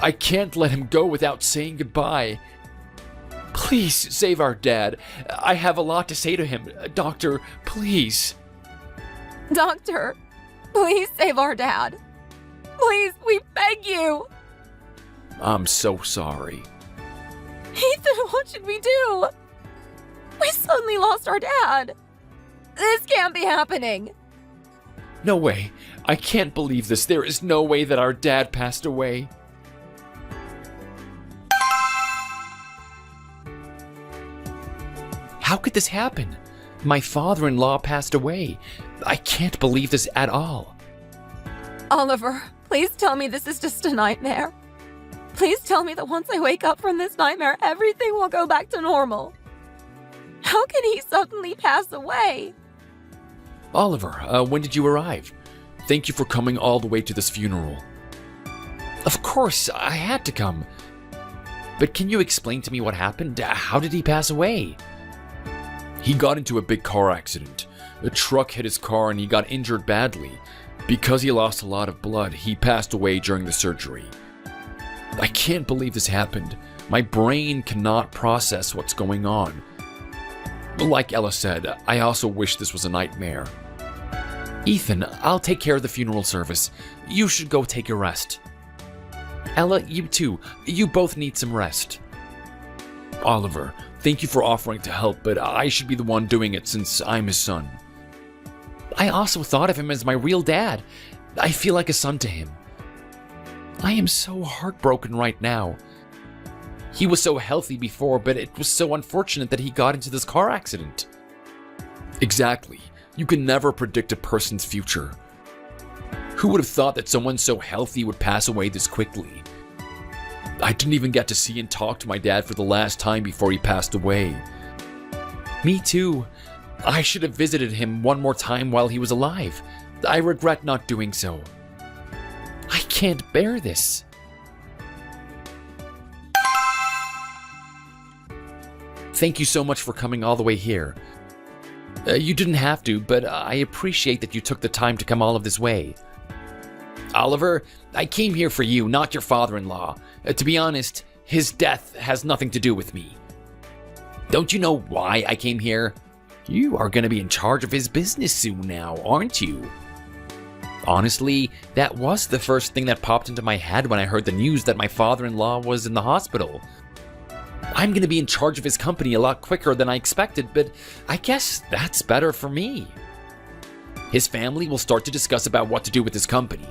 [SPEAKER 3] I can't let him go without saying goodbye. Please save our dad. I have a lot to say to him. Doctor, please.
[SPEAKER 2] Doctor, please save our dad. Please, we beg you.
[SPEAKER 3] I'm so sorry.
[SPEAKER 2] Ethan, what should we do? We suddenly lost our dad. This can't be happening.
[SPEAKER 3] No way. I can't believe this. There is no way that our dad passed away. How could this happen? My father-in-law passed away. I can't believe this at all.
[SPEAKER 2] Oliver, please tell me this is just a nightmare. Please tell me that once I wake up from this nightmare, everything will go back to normal. How can he suddenly pass away?
[SPEAKER 3] Oliver, when did you arrive? Thank you for coming all the way to this funeral. Of course, I had to come. But can you explain to me what happened? How did he pass away? He got into a big car accident. A truck hit his car and he got injured badly. Because he lost a lot of blood, he passed away during the surgery. I can't believe this happened. My brain cannot process what's going on. Like Ella said, I also wish this was a nightmare. Ethan, I'll take care of the funeral service. You should go take a rest. Ella, you too. You both need some rest. Oliver, thank you for offering to help, but I should be the one doing it since I'm his son. I also thought of him as my real dad. I feel like a son to him. I am so heartbroken right now. He was so healthy before, but it was so unfortunate that he got into this car accident. Exactly. You can never predict a person's future. Who would have thought that someone so healthy would pass away this quickly? I didn't even get to see and talk to my dad for the last time before he passed away. Me too. I should have visited him one more time while he was alive. I regret not doing so. I can't bear this. Thank you so much for coming all the way here. You didn't have to, but I appreciate that you took the time to come all of this way. Oliver, I came here for you, not your father-in-law. To be honest, his death has nothing to do with me. Don't you know why I came here? You are going to be in charge of his business soon now, aren't you? Honestly, that was the first thing that popped into my head when I heard the news that my father-in-law was in the hospital. I'm going to be in charge of his company a lot quicker than I expected, but I guess that's better for me. His family will start to discuss about what to do with his company.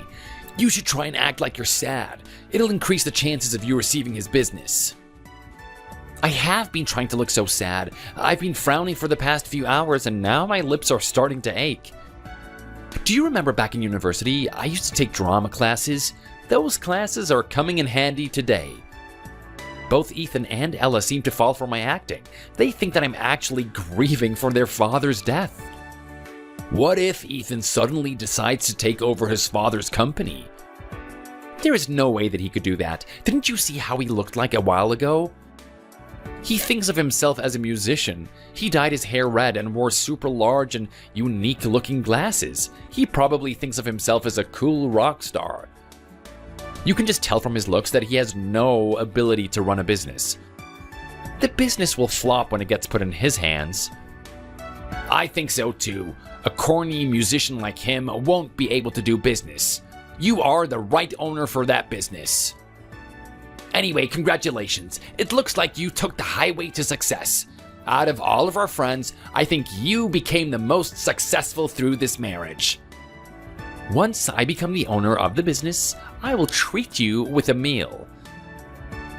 [SPEAKER 3] You should try and act like you're sad. It'll increase the chances of you receiving his business.
[SPEAKER 4] I have been trying to look so sad. I've been frowning for the past few hours, and now my lips are starting to ache. Do you remember back in university, I used to take drama classes? Those classes are coming in handy today. Both Ethan and Ella seem to fall for my acting. They think that I'm actually grieving for their father's death. What if Ethan suddenly decides to take over his father's company? There is no way that he could do that. Didn't you see how he looked like a while ago? He thinks of himself as a musician. He dyed his hair red and wore super large and unique looking glasses. He probably thinks of himself as a cool rock star. You can just tell from his looks that he has no ability to run a business. The business will flop when it gets put in his hands. I think so too. A corny musician like him won't be able to do business. You are the right owner for that business. Anyway, congratulations. It looks like you took the highway to success. Out of all of our friends, I think you became the most successful through this marriage. Once I become the owner of the business, I will treat you with a meal.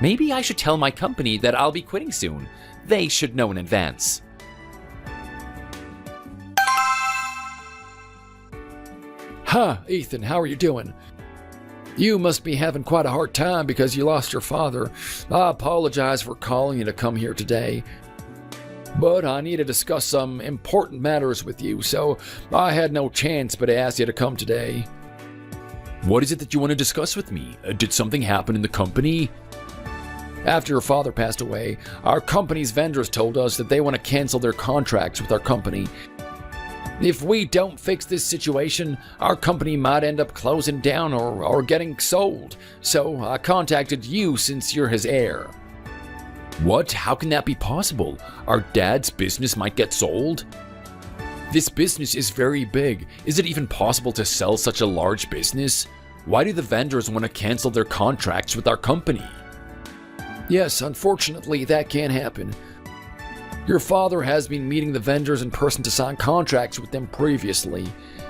[SPEAKER 4] Maybe I should tell my company that I'll be quitting soon. They should know in advance.
[SPEAKER 3] Huh, Ethan, how are you doing? You must be having quite a hard time because you lost your father. I apologize for calling you to come here today, but I need to discuss some important matters with you, so I had no chance but to ask you to come today.
[SPEAKER 4] What is it that you want to discuss with me? Did something happen in the company?
[SPEAKER 3] After your father passed away, our company's vendors told us that they want to cancel their contracts with our company. If we don't fix this situation, our company might end up closing down or getting sold. So I contacted you since you're his heir.
[SPEAKER 4] What? How can that be possible? Our dad's business might get sold? This business is very big. Is it even possible to sell such a large business? Why do the vendors want to cancel their contracts with our company?
[SPEAKER 3] Yes, unfortunately, that can happen. Your father has been meeting the vendors in person to sign contracts with them previously.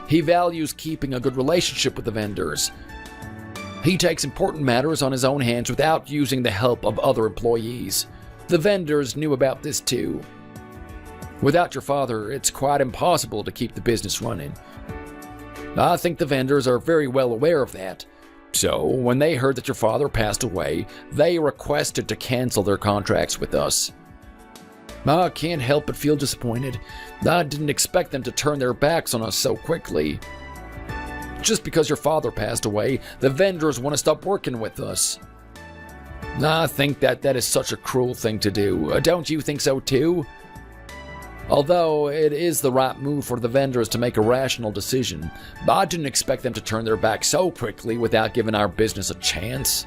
[SPEAKER 3] He values keeping a good relationship with the vendors. He takes important matters on his own hands without using the help of other employees. The vendors knew about this too. Without your father, it's quite impossible to keep the business running. I think the vendors are very well aware of that. So, when they heard that your father passed away, they requested to cancel their contracts with us. I can't help but feel disappointed. I didn't expect them to turn their backs on us so quickly. Just because your father passed away, the vendors want to stop working with us. I think that is such a cruel thing to do. Don't you think so too? Although it is the right move for the vendors to make a rational decision, I didn't expect them to turn their back so quickly without giving our business a chance.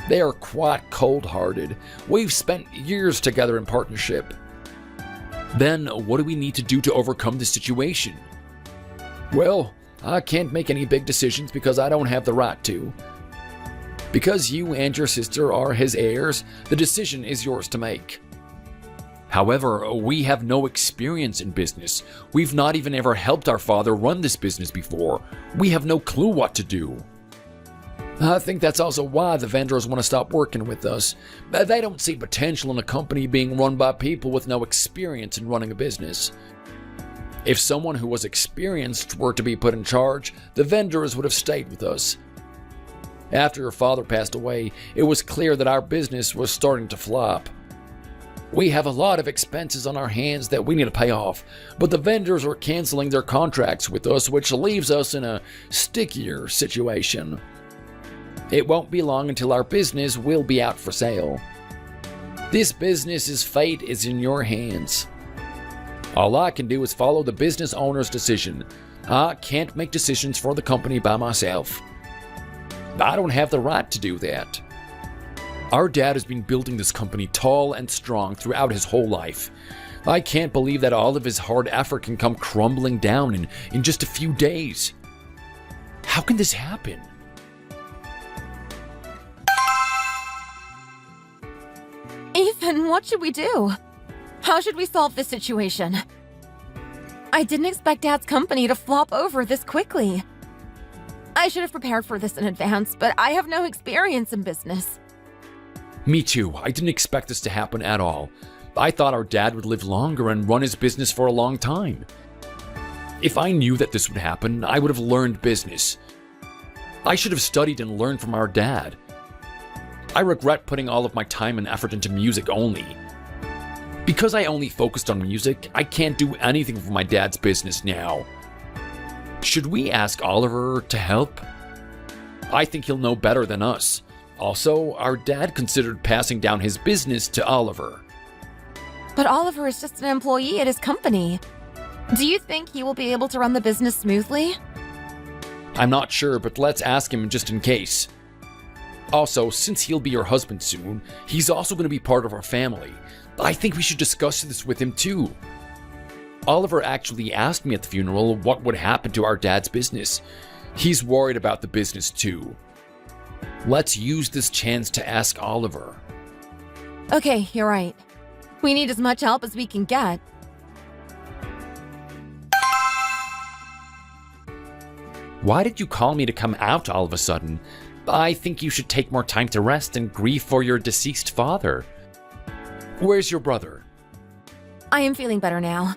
[SPEAKER 3] They are quite cold-hearted. We've spent years together in partnership.
[SPEAKER 4] Then what do we need to do to overcome this situation?
[SPEAKER 3] Well, I can't make any big decisions because I don't have the right to. Because you and your sister are his heirs, the decision is yours to make.
[SPEAKER 4] However, we have no experience in business. We've not even ever helped our father run this business before. We have no clue what to do.
[SPEAKER 3] I think that's also why the vendors want to stop working with us. They don't see potential in a company being run by people with no experience in running a business. If someone who was experienced were to be put in charge, the vendors would have stayed with us. After your father passed away, it was clear that our business was starting to flop. We have a lot of expenses on our hands that we need to pay off, but the vendors are canceling their contracts with us, which leaves us in a stickier situation. It won't be long until our business will be out for sale. This business's fate is in your hands. All I can do is follow the business owner's decision. I can't make decisions for the company by myself. I don't have the right to do that.
[SPEAKER 4] Our dad has been building this company tall and strong throughout his whole life. I can't believe that all of his hard effort can come crumbling down in just a few days. How can this happen?
[SPEAKER 2] Ethan, what should we do? How should we solve this situation? I didn't expect Dad's company to flop over this quickly. I should have prepared for this in advance, but I have no experience in business.
[SPEAKER 3] Me too. I didn't expect this to happen at all. I thought our dad would live longer and run his business for a long time. If I knew that this would happen, I would have learned business. I should have studied and learned from our dad. I regret putting all of my time and effort into music only. Because I only focused on music, I can't do anything for my dad's business now. Should we ask Oliver to help? I think he'll know better than us. Also, our dad considered passing down his business to Oliver.
[SPEAKER 2] But Oliver is just an employee at his company. Do you think he will be able to run the business smoothly?
[SPEAKER 3] I'm not sure, but let's ask him just in case. Also, since he'll be your husband soon, he's also going to be part of our family. I think we should discuss this with him too. Oliver actually asked me at the funeral what would happen to our dad's business. He's worried about the business too. Let's use this chance to ask Oliver.
[SPEAKER 2] Okay, you're right. We need as much help as we can get.
[SPEAKER 3] Why did you call me to come out all of a sudden? I think you should take more time to rest and grieve for your deceased father. Where's your brother?
[SPEAKER 2] I am feeling better now.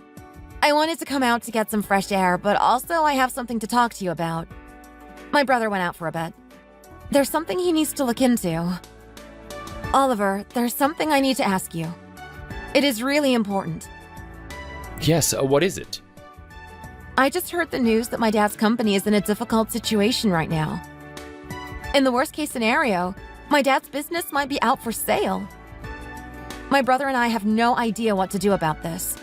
[SPEAKER 2] I wanted to come out to get some fresh air, but also I have something to talk to you about. My brother went out for a bit. There's something he needs to look into. Oliver, there's something I need to ask you. It is really important.
[SPEAKER 3] Yes, what is it?
[SPEAKER 2] I just heard the news that my dad's company is in a difficult situation right now. In the worst case scenario, my dad's business might be out for sale. My brother and I have no idea what to do about this.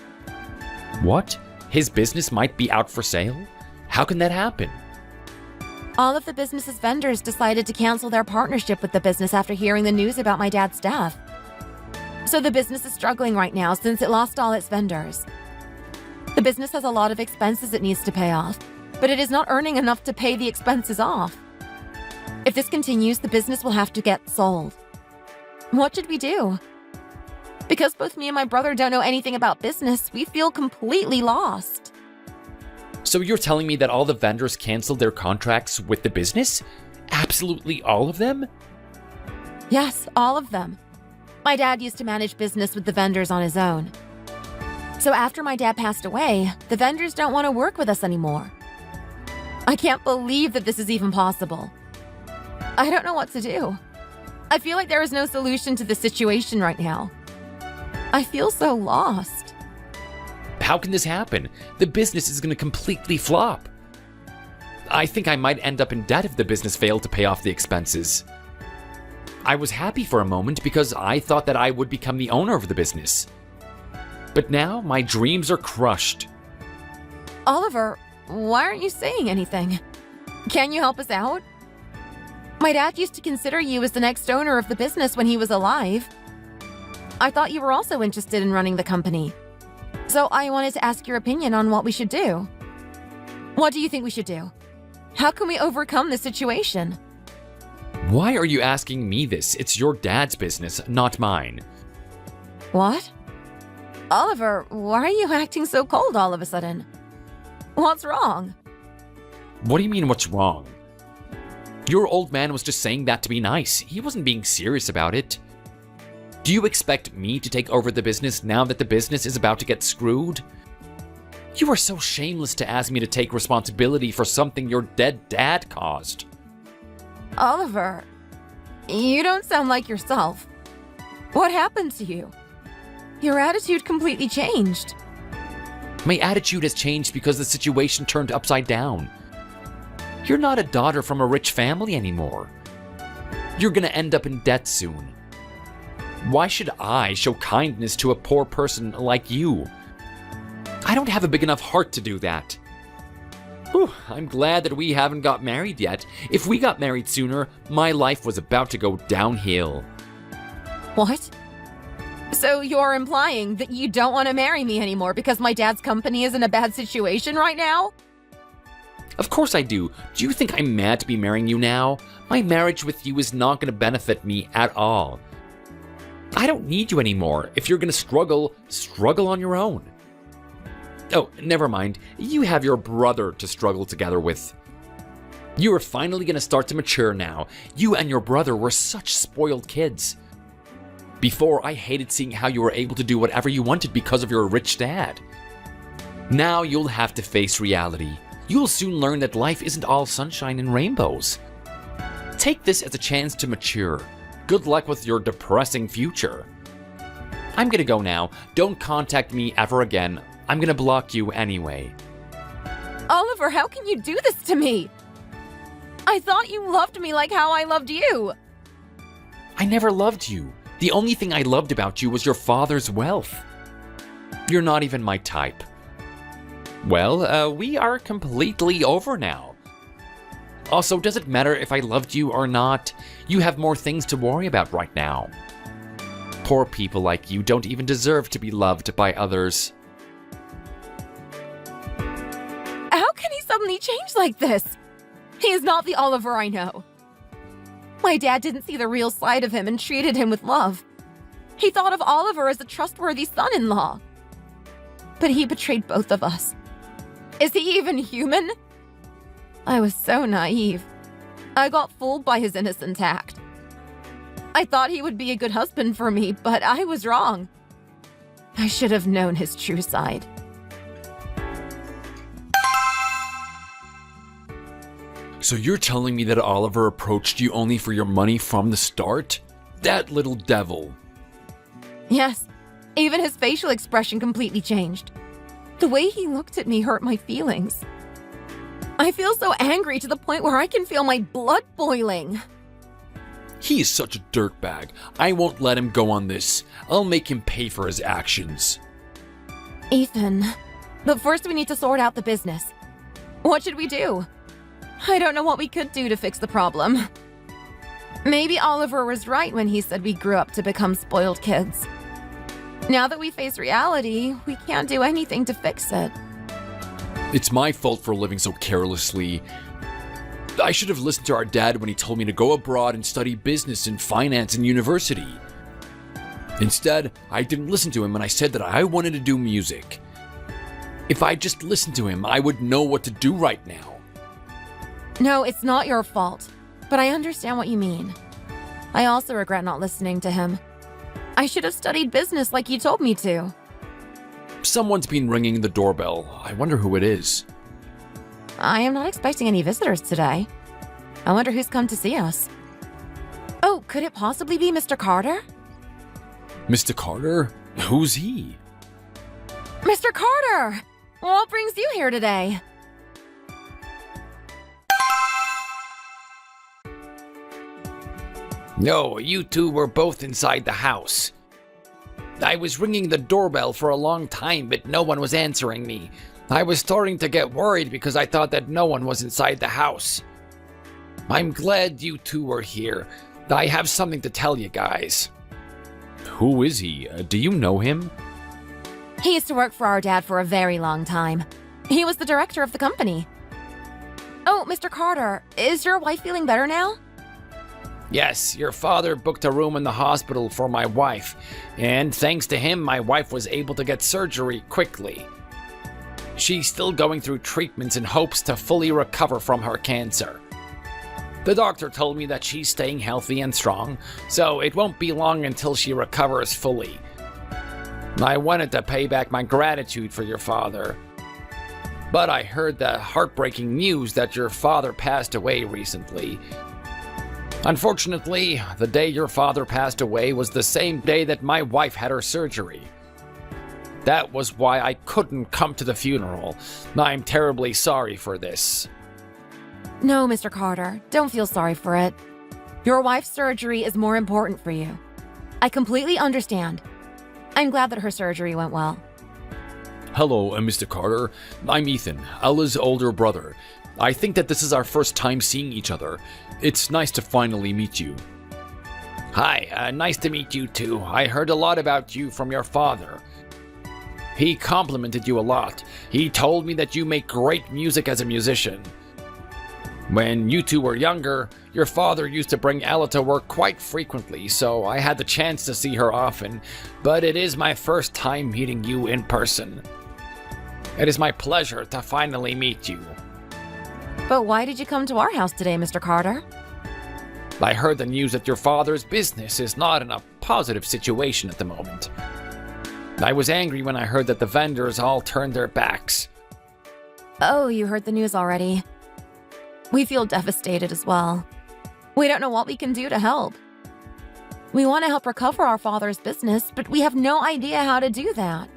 [SPEAKER 3] What? His business might be out for sale? How can that happen?
[SPEAKER 2] All of the business's vendors decided to cancel their partnership with the business after hearing the news about my dad's death. So the business is struggling right now since it lost all its vendors. The business has a lot of expenses it needs to pay off, but it is not earning enough to pay the expenses off. If this continues, the business will have to get sold. What should we do? Because both me and my brother don't know anything about business, we feel completely lost.
[SPEAKER 3] So you're telling me that all the vendors canceled their contracts with the business? Absolutely all of them?
[SPEAKER 2] Yes, all of them. My dad used to manage business with the vendors on his own. So after my dad passed away, the vendors don't want to work with us anymore. I can't believe that this is even possible. I don't know what to do. I feel like there is no solution to the situation right now. I feel so lost.
[SPEAKER 3] How can this happen? The business is going to completely flop. I think I might end up in debt if the business failed to pay off the expenses. I was happy for a moment because I thought that I would become the owner of the business. But now my dreams are crushed.
[SPEAKER 2] Oliver, why aren't you saying anything? Can you help us out? My dad used to consider you as the next owner of the business when he was alive. I thought you were also interested in running the company. So I wanted to ask your opinion on what we should do. What do you think we should do? How can we overcome this situation?
[SPEAKER 3] Why are you asking me this? It's your dad's business, not mine.
[SPEAKER 2] What? Oliver, why are you acting so cold all of a sudden? What's wrong?
[SPEAKER 3] What do you mean, what's wrong? Your old man was just saying that to be nice. He wasn't being serious about it. Do you expect me to take over the business now that the business is about to get screwed? You are so shameless to ask me to take responsibility for something your dead dad caused.
[SPEAKER 2] Oliver, you don't sound like yourself. What happened to you? Your attitude completely changed.
[SPEAKER 3] My attitude has changed because the situation turned upside down. You're not a daughter from a rich family anymore. You're gonna end up in debt soon. Why should I show kindness to a poor person like you? I don't have a big enough heart to do that. Whew, I'm glad that we haven't got married yet. If we got married sooner, my life was about to go downhill.
[SPEAKER 2] What? So you're implying that you don't want to marry me anymore because my dad's company is in a bad situation right now?
[SPEAKER 3] Of course I do. Do you think I'm mad to be marrying you now? My marriage with you is not going to benefit me at all. I don't need you anymore. If you're going to struggle on your own. Oh, never mind. You have your brother to struggle together with. You are finally going to start to mature now. You and your brother were such spoiled kids. Before, I hated seeing how you were able to do whatever you wanted because of your rich dad. Now you'll have to face reality. You'll soon learn that life isn't all sunshine and rainbows. Take this as a chance to mature. Good luck with your depressing future. I'm gonna go now. Don't contact me ever again. I'm gonna block you anyway.
[SPEAKER 2] Oliver, how can you do this to me? I thought you loved me like how I loved you.
[SPEAKER 3] I never loved you. The only thing I loved about you was your father's wealth. You're not even my type. Well, we are completely over now. Also, does it matter if I loved you or not? You have more things to worry about right now. Poor people like you don't even deserve to be loved by others.
[SPEAKER 2] How can he suddenly change like this? He is not the Oliver I know. My dad didn't see the real side of him and treated him with love. He thought of Oliver as a trustworthy son-in-law. But he betrayed both of us. Is he even human? I was so naive. I got fooled by his innocent act. I thought he would be a good husband for me, but I was wrong. I should have known his true side.
[SPEAKER 3] So you're telling me that Oliver approached you only for your money from the start? That little devil.
[SPEAKER 2] Yes, even his facial expression completely changed. The way he looked at me hurt my feelings. I feel so angry to the point where I can feel my blood boiling.
[SPEAKER 3] He is such a dirtbag. I won't let him go on this. I'll make him pay for his actions.
[SPEAKER 2] Ethan, but first we need to sort out the business. What should we do? I don't know what we could do to fix the problem. Maybe Oliver was right when he said we grew up to become spoiled kids. Now that we face reality, we can't do anything to fix it.
[SPEAKER 3] It's my fault for living so carelessly. I should have listened to our dad when he told me to go abroad and study business and finance in university. Instead, I didn't listen to him when I said that I wanted to do music. If I just listened to him, I would know what to do right now.
[SPEAKER 2] No, it's not your fault, but I understand what you mean. I also regret not listening to him. I should have studied business like you told me to.
[SPEAKER 3] Someone's been ringing the doorbell. I wonder who it is.
[SPEAKER 2] I am not expecting any visitors today. I wonder who's come to see us. Oh, could it possibly be Mr. Carter?
[SPEAKER 3] Mr. Carter? Who's he?
[SPEAKER 2] Mr. Carter! What brings you here today?
[SPEAKER 4] No, you two were both inside the house. I was ringing the doorbell for a long time, but no one was answering me. I was starting to get worried because I thought that no one was inside the house. I'm glad you two were here. I have something to tell you guys.
[SPEAKER 3] Who is he? Do you know him?
[SPEAKER 2] He used to work for our dad for a very long time. He was the director of the company. Oh, Mr. Carter, is your wife feeling better now?
[SPEAKER 4] Yes, your father booked a room in the hospital for my wife, and thanks to him, my wife was able to get surgery quickly. She's still going through treatments in hopes to fully recover from her cancer. The doctor told me that she's staying healthy and strong, so it won't be long until she recovers fully. I wanted to pay back my gratitude for your father, but I heard the heartbreaking news that your father passed away recently. Unfortunately, the day your father passed away was the same day that my wife had her surgery. That was why I couldn't come to the funeral. I'm terribly sorry for this.
[SPEAKER 2] No, Mr. Carter, don't feel sorry for it. Your wife's surgery is more important for you. I completely understand. I'm glad that her surgery went well.
[SPEAKER 3] Hello, Mr. Carter. I'm Ethan, Ella's older brother. I think that this is our first time seeing each other. It's nice to finally meet you.
[SPEAKER 4] Hi, nice to meet you too. I heard a lot about you from your father. He complimented you a lot. He told me that you make great music as a musician. When you two were younger, your father used to bring Ella to work quite frequently, so I had the chance to see her often, but it is my first time meeting you in person. It is my pleasure to finally meet you.
[SPEAKER 2] But why did you come to our house today, Mr. Carter?
[SPEAKER 4] I heard the news that your father's business is not in a
[SPEAKER 3] positive situation at the moment. I was angry when I heard that the vendors all turned their backs.
[SPEAKER 2] Oh, you heard the news already. We feel devastated as well. We don't know what we can do to help. We want to help recover our father's business, but we have no idea how to do that.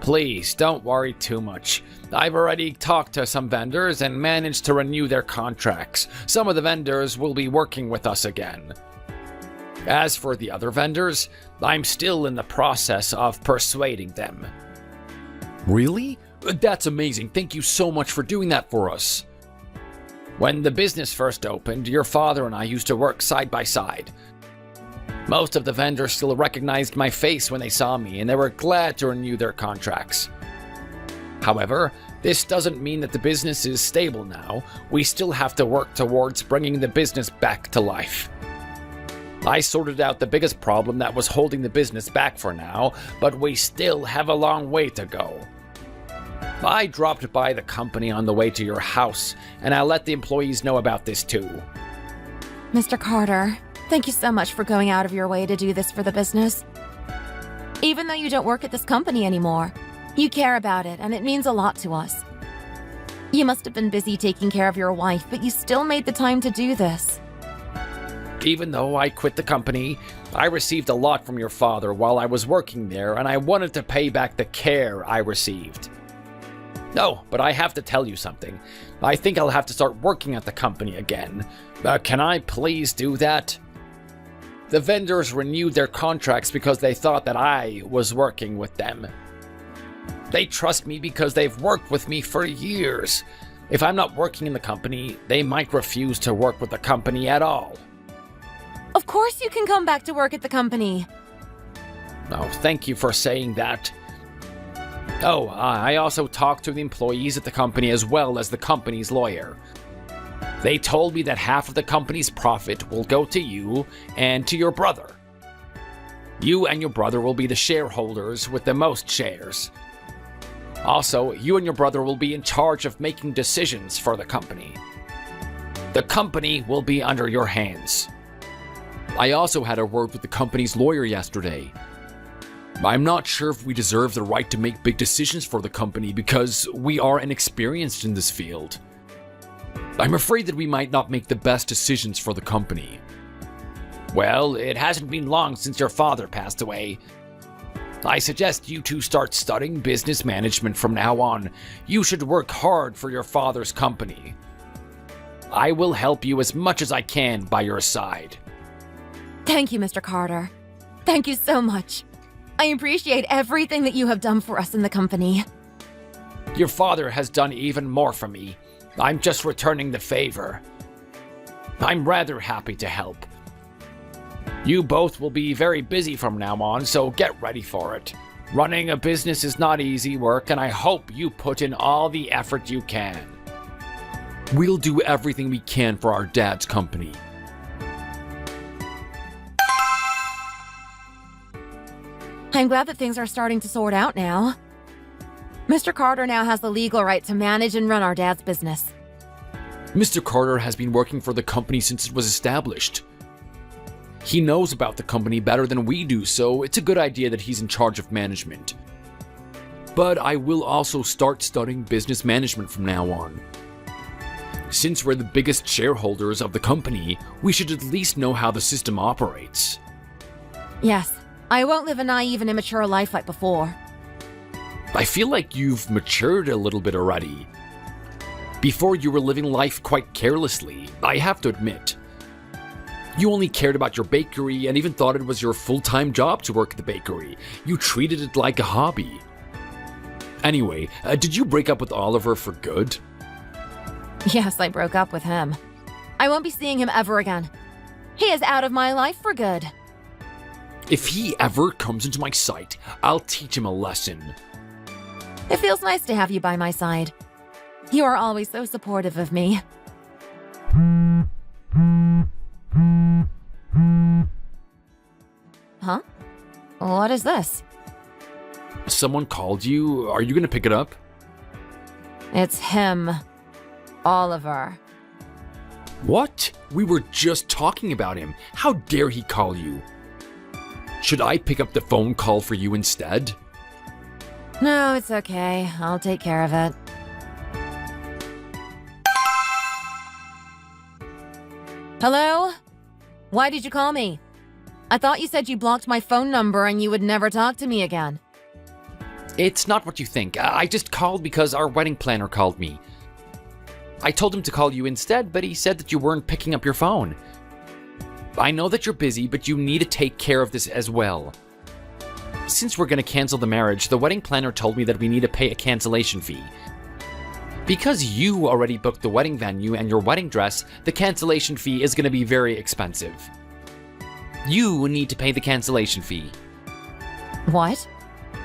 [SPEAKER 3] Please, don't worry too much. I've already talked to some vendors and managed to renew their contracts. Some of the vendors will be working with us again. As for the other vendors, I'm still in the process of persuading them.
[SPEAKER 4] Really? That's amazing. Thank you so much for doing that for us.
[SPEAKER 3] When the business first opened, your father and I used to work side by side. Most of the vendors still recognized my face when they saw me, and they were glad to renew their contracts. However, this doesn't mean that the business is stable now. We still have to work towards bringing the business back to life. I sorted out the biggest problem that was holding the business back for now, but we still have a long way to go. I dropped by the company on the way to your house, and I let the employees know about this too.
[SPEAKER 2] Mr. Carter, thank you so much for going out of your way to do this for the business. Even though you don't work at this company anymore, you care about it, and it means a lot to us. You must have been busy taking care of your wife, but you still made the time to do this.
[SPEAKER 3] Even though I quit the company, I received a lot from your father while I was working there, and I wanted to pay back the care I received. No, but I have to tell you something. I think I'll have to start working at the company again. Can I please do that? The vendors renewed their contracts because they thought that I was working with them. They trust me because they've worked with me for years. If I'm not working in the company, they might refuse to work with the company at all.
[SPEAKER 2] Of course you can come back to work at the company.
[SPEAKER 3] Oh, thank you for saying that. Oh, I also talked to the employees at the company as well as the company's lawyer. They told me that half of the company's profit will go to you and to your brother. You and your brother will be the shareholders with the most shares. Also, you and your brother will be in charge of making decisions for the company. The company will be under your hands.
[SPEAKER 4] I also had a word with the company's lawyer yesterday. I'm not sure if we deserve the right to make big decisions for the company because we are inexperienced in this field. I'm afraid that we might not make the best decisions for the company.
[SPEAKER 3] Well, it hasn't been long since your father passed away. I suggest you two start studying business management from now on. You should work hard for your father's company. I will help you as much as I can by your side.
[SPEAKER 2] Thank you, Mr. Carter. Thank you so much. I appreciate everything that you have done for us in the company.
[SPEAKER 3] Your father has done even more for me. I'm just returning the favor. I'm rather happy to help. You both will be very busy from now on, so get ready for it. Running a business is not easy work, and I hope you put in all the effort you can.
[SPEAKER 4] We'll do everything we can for our dad's company.
[SPEAKER 2] I'm glad that things are starting to sort out now. Mr. Carter now has the legal right to manage and run our dad's business.
[SPEAKER 4] Mr. Carter has been working for the company since it was established. He knows about the company better than we do, so it's a good idea that he's in charge of management. But I will also start studying business management from now on. Since we're the biggest shareholders of the company, we should at least know how the system operates.
[SPEAKER 2] Yes, I won't live a naive and immature life like before.
[SPEAKER 4] I feel like you've matured a little bit already. Before you were living life quite carelessly, I have to admit. You only cared about your bakery and even thought it was your full-time job to work at the bakery. You treated it like a hobby. Anyway, did you break up with Oliver for good?
[SPEAKER 2] Yes, I broke up with him. I won't be seeing him ever again. He is out of my life for good.
[SPEAKER 4] If he ever comes into my sight, I'll teach him a lesson.
[SPEAKER 2] It feels nice to have you by my side. You are always so supportive of me. Huh? What is this?
[SPEAKER 4] Someone called you. Are you gonna pick it up?
[SPEAKER 2] It's him. Oliver.
[SPEAKER 4] What? We were just talking about him. How dare he call you?
[SPEAKER 3] Should I pick up the phone call for you instead?
[SPEAKER 2] No, it's okay. I'll take care of it. Hello? Why did you call me? I thought you said you blocked my phone number and you would never talk to me again.
[SPEAKER 4] It's not what you think. I just called because our wedding planner called me. I told him to call you instead, but he said that you weren't picking up your phone. I know that you're busy, but you need to take care of this as well. Since we're going to cancel the marriage, the wedding planner told me that we need to pay a cancellation fee. Because you already booked the wedding venue and your wedding dress, the cancellation fee is going to be very expensive. You need to pay the cancellation fee.
[SPEAKER 2] What?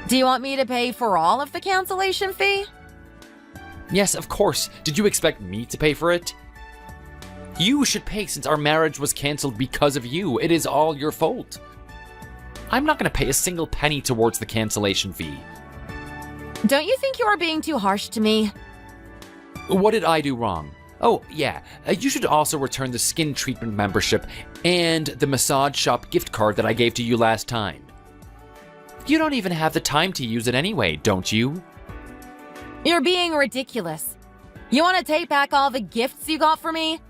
[SPEAKER 2] Do you want me to pay for all of the cancellation fee?
[SPEAKER 4] Yes, of course. Did you expect me to pay for it? You should pay since our marriage was canceled because of you. It is all your fault. I'm not going to pay a single penny towards the cancellation fee.
[SPEAKER 2] Don't you think you are being too harsh to me?
[SPEAKER 4] What did I do wrong? Oh, yeah. You should also return the skin treatment membership and the massage shop gift card that I gave to you last time. You don't even have the time to use it anyway, don't you?
[SPEAKER 2] You're being ridiculous. You want to take back all the gifts you got for me?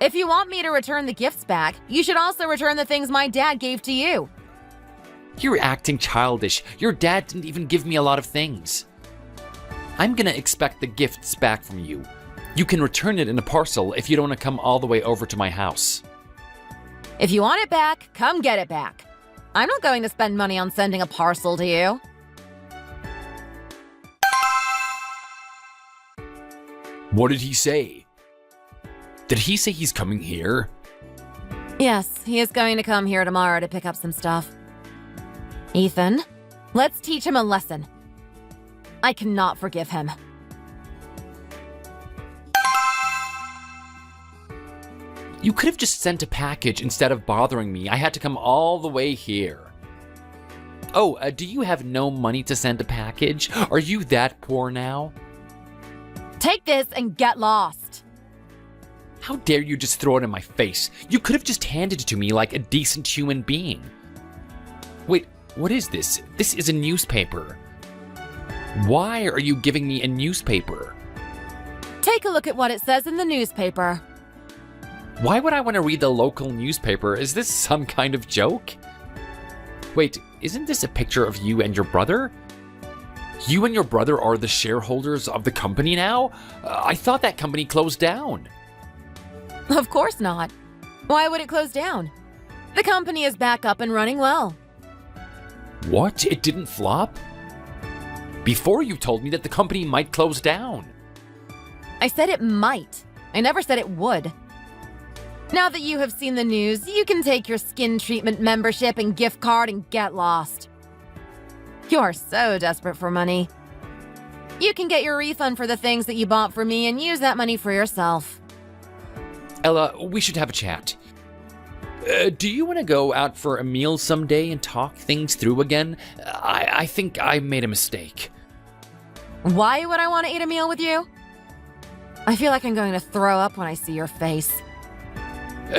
[SPEAKER 2] If you want me to return the gifts back, you should also return the things my dad gave to you.
[SPEAKER 4] You're acting childish. Your dad didn't even give me a lot of things. I'm gonna expect the gifts back from you. You can return it in a parcel if you don't want to come all the way over to my house.
[SPEAKER 2] If you want it back, come get it back. I'm not going to spend money on sending a parcel to you.
[SPEAKER 3] What did he say? Did he say he's coming here?
[SPEAKER 2] Yes, he is going to come here tomorrow to pick up some stuff. Ethan, let's teach him a lesson. I cannot forgive him.
[SPEAKER 4] You could have just sent a package instead of bothering me. I had to come all the way here. Oh, do you have no money to send a package? Are you that poor now?
[SPEAKER 2] Take this and get lost.
[SPEAKER 4] How dare you just throw it in my face? You could have just handed it to me like a decent human being. Wait, what is this? This is a newspaper. Why are you giving me a newspaper?
[SPEAKER 2] Take a look at what it says in the newspaper.
[SPEAKER 4] Why would I want to read the local newspaper? Is this some kind of joke? Wait, isn't this a picture of you and your brother? You and your brother are the shareholders of the company now? I thought that company closed down.
[SPEAKER 2] Of course not. Why would it close down? The company is back up and running well.
[SPEAKER 4] What? It didn't flop? Before you told me that the company might close down.
[SPEAKER 2] I said it might. I never said it would. Now that you have seen the news, you can take your skin treatment membership and gift card and get lost. You are so desperate for money. You can get your refund for the things that you bought for me and use that money for yourself.
[SPEAKER 4] Ella, we should have a chat. Do you want to go out for a meal someday and talk things through again? I think I made a mistake.
[SPEAKER 2] Why would I want to eat a meal with you? I feel like I'm going to throw up when I see your face.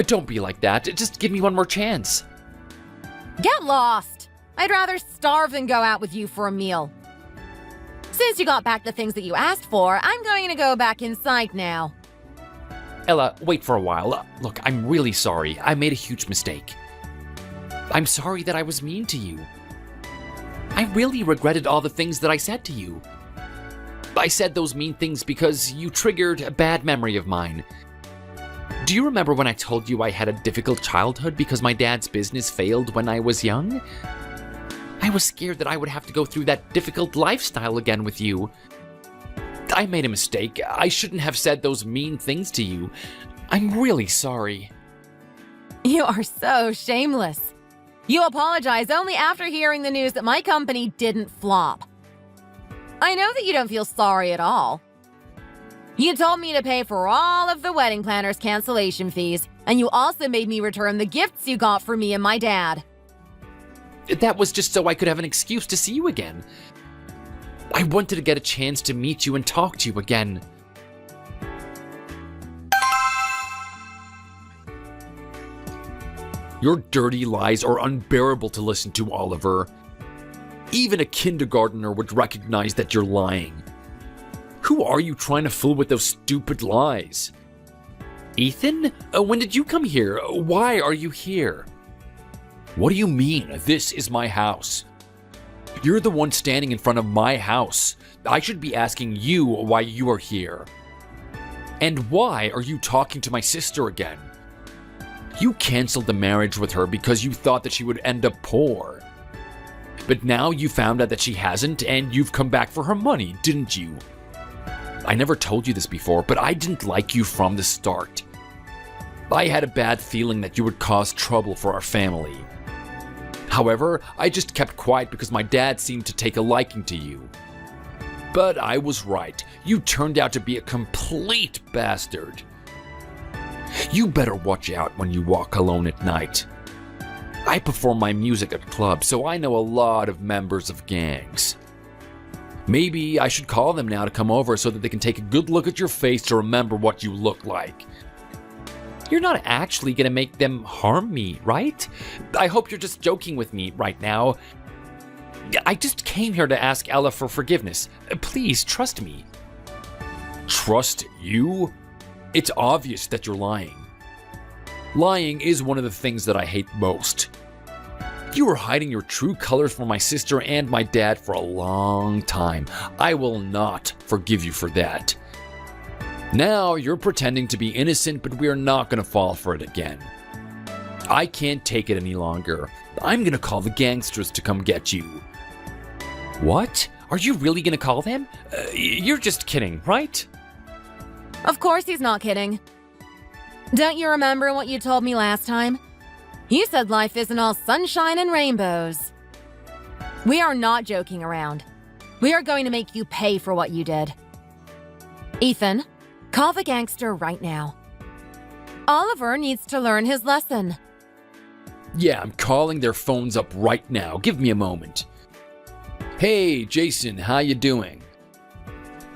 [SPEAKER 4] Don't be like that. Just give me one more chance.
[SPEAKER 2] Get lost! I'd rather starve than go out with you for a meal. Since you got back the things that you asked for, I'm going to go back inside now.
[SPEAKER 4] Ella, wait for a while. Look, I'm really sorry. I made a huge mistake. I'm sorry that I was mean to you. I really regretted all the things that I said to you. I said those mean things because you triggered a bad memory of mine. Do you remember when I told you I had a difficult childhood because my dad's business failed when I was young? I was scared that I would have to go through that difficult lifestyle again with you. I made a mistake. I shouldn't have said those mean things to you. I'm really sorry.
[SPEAKER 2] You are so shameless. You apologize only after hearing the news that my company didn't flop. I know that you don't feel sorry at all. You told me to pay for all of the wedding planner's cancellation fees, and you also made me return the gifts you got for me and my dad.
[SPEAKER 4] That was just so I could have an excuse to see you again. I wanted to get a chance to meet you and talk to you again.
[SPEAKER 3] Your dirty lies are unbearable to listen to, Oliver. Even a kindergartner would recognize that you're lying. Who are you trying to fool with those stupid lies?
[SPEAKER 4] Ethan? When did you come here? Why are you here?
[SPEAKER 3] What do you mean? This is my house. You're the one standing in front of my house. I should be asking you why you are here. And why are you talking to my sister again? You canceled the marriage with her because you thought that she would end up poor. But now you found out that she hasn't, and you've come back for her money, didn't you? I never told you this before, but I didn't like you from the start. I had a bad feeling that you would cause trouble for our family. However, I just kept quiet because my dad seemed to take a liking to you. But I was right. You turned out to be a complete bastard. You better watch out when you walk alone at night. I perform my music at clubs, so I know a lot of members of gangs. Maybe I should call them now to come over so that they can take a good look at your face to remember what you look like.
[SPEAKER 4] You're not actually gonna make them harm me, right? I hope you're just joking with me right now. I just came here to ask Ella for forgiveness. Please, trust me.
[SPEAKER 3] Trust you? It's obvious that you're lying. Lying is one of the things that I hate most. You were hiding your true colors from my sister and my dad for a long time. I will not forgive you for that. Now you're pretending to be innocent, but we're not going to fall for it again. I can't take it any longer. I'm going to call the gangsters to come get you.
[SPEAKER 4] What? Are you really gonna call them? You're just kidding, right?
[SPEAKER 2] Of course he's not kidding. Don't you remember what you told me last time? You said life isn't all sunshine and rainbows. We are not joking around. We are going to make you pay for what you did. Ethan, call the gangster right now. Oliver needs to learn his lesson.
[SPEAKER 3] Yeah, I'm calling their phones up right now. Give me a moment. Hey, Jason, how you doing?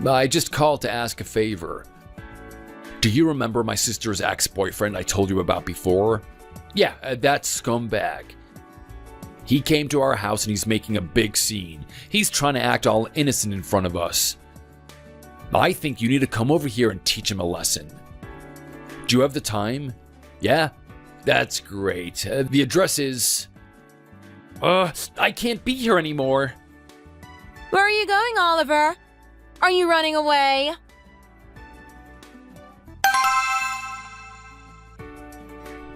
[SPEAKER 3] I just called to ask a favor. Do you remember my sister's ex-boyfriend I told you about before? Yeah, that scumbag. He came to our house and he's making a big scene. He's trying to act all innocent in front of us. I think you need to come over here and teach him a lesson. Do you have the time? Yeah? That's great. The address is... I can't be here anymore.
[SPEAKER 2] Where are you going, Oliver? Are you running away?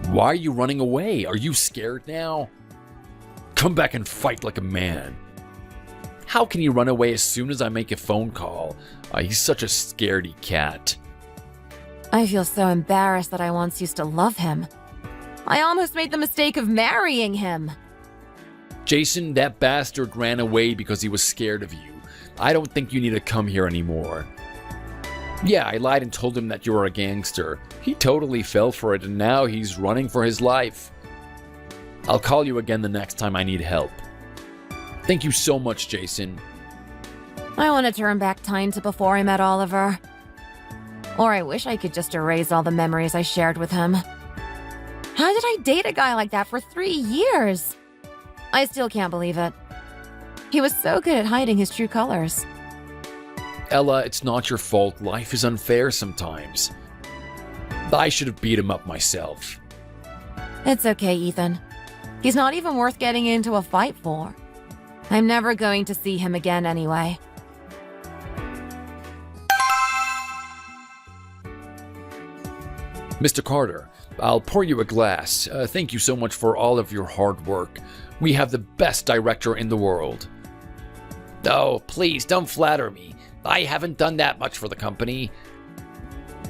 [SPEAKER 3] Why are you running away? Are you scared now? Come back and fight like a man. How can you run away as soon as I make a phone call? He's such a scaredy cat.
[SPEAKER 2] I feel so embarrassed that I once used to love him. I almost made the mistake of marrying him.
[SPEAKER 3] Jason, that bastard ran away because he was scared of you. I don't think you need to come here anymore. Yeah, I lied and told him that you were a gangster. He totally fell for it and now he's running for his life. I'll call you again the next time I need help. Thank you so much, Jason.
[SPEAKER 2] I want to turn back time to before I met Oliver. Or I wish I could just erase all the memories I shared with him. How did I date a guy like that for 3 years? I still can't believe it. He was so good at hiding his true colors.
[SPEAKER 3] Ella, it's not your fault. Life is unfair sometimes. I should have beat him up myself.
[SPEAKER 2] It's okay, Ethan. He's not even worth getting into a fight for. I'm never going to see him again anyway.
[SPEAKER 3] Mr. Carter, I'll pour you a glass. Thank you so much for all of your hard work. We have the best director in the world.
[SPEAKER 4] Oh, please don't flatter me. I haven't done that much for the company.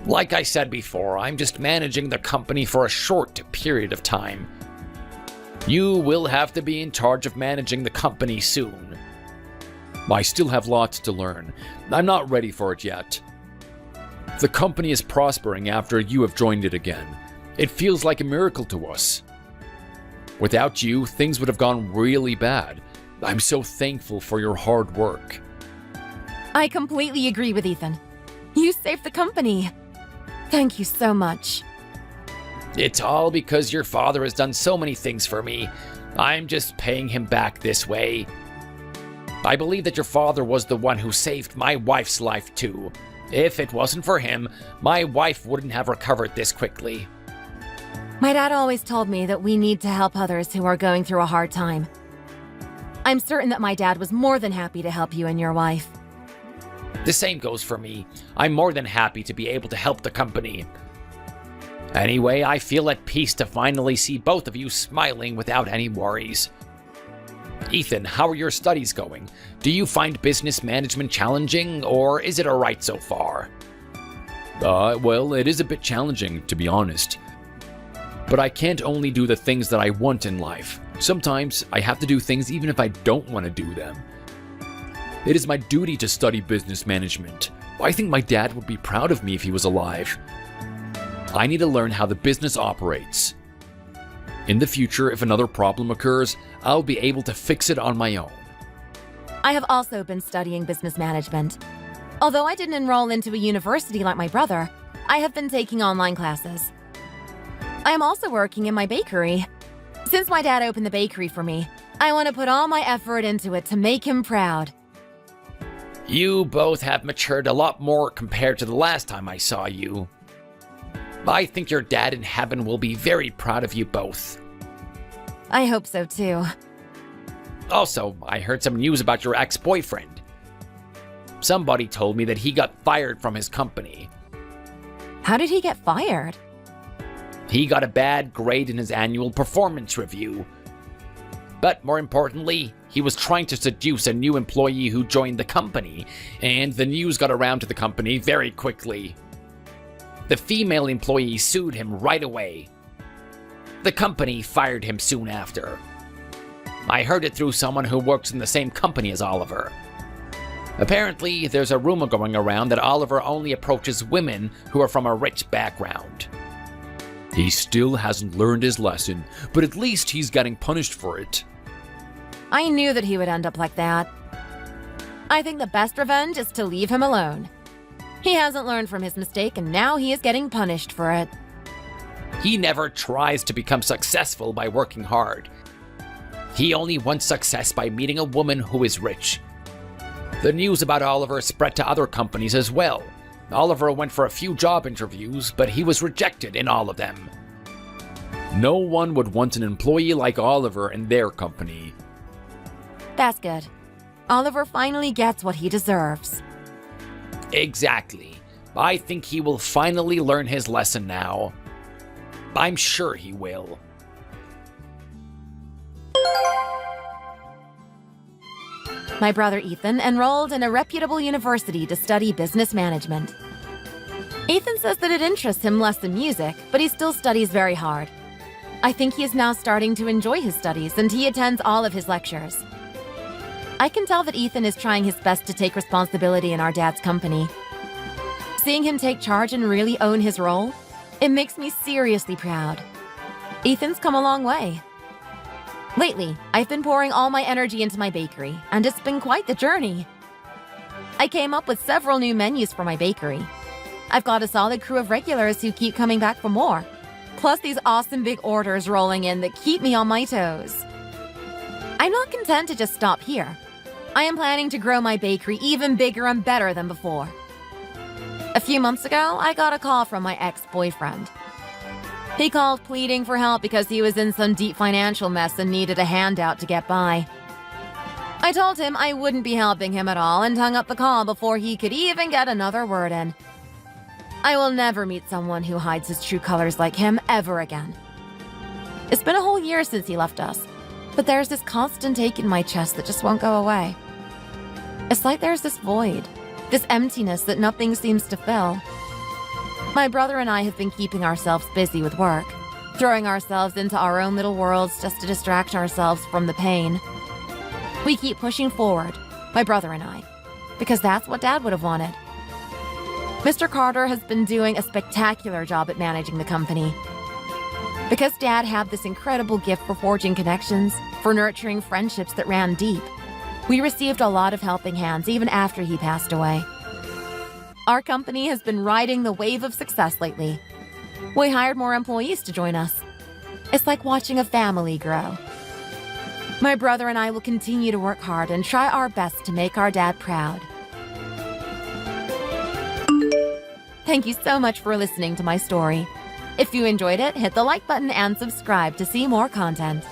[SPEAKER 4] Like I said before, I'm just managing the company for a short period of time. You will have to be in charge of managing the company soon.
[SPEAKER 3] I still have lots to learn. I'm not ready for it yet. The company is prospering after you have joined it again. It feels like a miracle to us. Without you, things would have gone really bad. I'm so thankful for your hard work.
[SPEAKER 2] I completely agree with Ethan. You saved the company. Thank you so much.
[SPEAKER 4] It's all because your father has done so many things for me. I'm just paying him back this way. I believe that your father was the one who saved my wife's life too. If it wasn't for him, my wife wouldn't have recovered this quickly.
[SPEAKER 2] My dad always told me that we need to help others who are going through a hard time. I'm certain that my dad was more than happy to help you and your wife.
[SPEAKER 4] The same goes for me. I'm more than happy to be able to help the company. Anyway, I feel at peace to finally see both of you smiling without any worries. Ethan, how are your studies going? Do you find business management challenging, or is it alright so far?
[SPEAKER 3] Well, it is a bit challenging, to be honest. But I can't only do the things that I want in life. Sometimes I have to do things even if I don't want to do them. It is my duty to study business management. I think my dad would be proud of me if he was alive. I need to learn how the business operates. In the future, if another problem occurs, I'll be able to fix it on my own.
[SPEAKER 2] I have also been studying business management. Although I didn't enroll into a university like my brother, I have been taking online classes. I am also working in my bakery. Since my dad opened the bakery for me, I want to put all my effort into it to make him proud.
[SPEAKER 4] You both have matured a lot more compared to the last time I saw you. I think your dad in heaven will be very proud of you both.
[SPEAKER 2] I hope so too.
[SPEAKER 4] Also, I heard some news about your ex-boyfriend. Somebody told me that he got fired from his company.
[SPEAKER 2] How did he get fired?
[SPEAKER 4] He got a bad grade in his annual performance review. But more importantly, he was trying to seduce a new employee who joined the company, and the news got around to the company very quickly. The female employee sued him right away. The company fired him soon after. I heard it through someone who works in the same company as Oliver. Apparently, there's a rumor going around that Oliver only approaches women who are from a rich background.
[SPEAKER 3] He still hasn't learned his lesson, but at least he's getting punished for it.
[SPEAKER 2] I knew that he would end up like that. I think the best revenge is to leave him alone. He hasn't learned from his mistake, and now he is getting punished for it.
[SPEAKER 4] He never tries to become successful by working hard. He only wants success by meeting a woman who is rich. The news about Oliver spread to other companies as well. Oliver went for a few job interviews, but he was rejected in all of them.
[SPEAKER 3] No one would want an employee like Oliver in their company.
[SPEAKER 2] That's good. Oliver finally gets what he deserves.
[SPEAKER 4] Exactly. I think he will finally learn his lesson now. I'm sure he will.
[SPEAKER 2] My brother Ethan enrolled in a reputable university to study business management. Ethan says that it interests him less than music, but he still studies very hard. I think he is now starting to enjoy his studies, and he attends all of his lectures. I can tell that Ethan is trying his best to take responsibility in our dad's company. Seeing him take charge and really own his role, it makes me seriously proud. Ethan's come a long way. Lately, I've been pouring all my energy into my bakery, and it's been quite the journey. I came up with several new menus for my bakery. I've got a solid crew of regulars who keep coming back for more, plus these awesome big orders rolling in that keep me on my toes. I'm not content to just stop here. I am planning to grow my bakery even bigger and better than before. A few months ago, I got a call from my ex-boyfriend. He called pleading for help because he was in some deep financial mess and needed a handout to get by. I told him I wouldn't be helping him at all and hung up the call before he could even get another word in. I will never meet someone who hides his true colors like him ever again. It's been a whole year since he left us, but there's this constant ache in my chest that just won't go away. It's like there's this void, this emptiness that nothing seems to fill. My brother and I have been keeping ourselves busy with work, throwing ourselves into our own little worlds just to distract ourselves from the pain. We keep pushing forward, my brother and I, because that's what Dad would have wanted. Mr. Carter has been doing a spectacular job at managing the company. Because Dad had this incredible gift for forging connections, for nurturing friendships that ran deep, we received a lot of helping hands even after he passed away. Our company has been riding the wave of success lately. We hired more employees to join us. It's like watching a family grow. My brother and I will continue to work hard and try our best to make our dad proud. Thank you so much for listening to my story. If you enjoyed it, hit the like button and subscribe to see more content.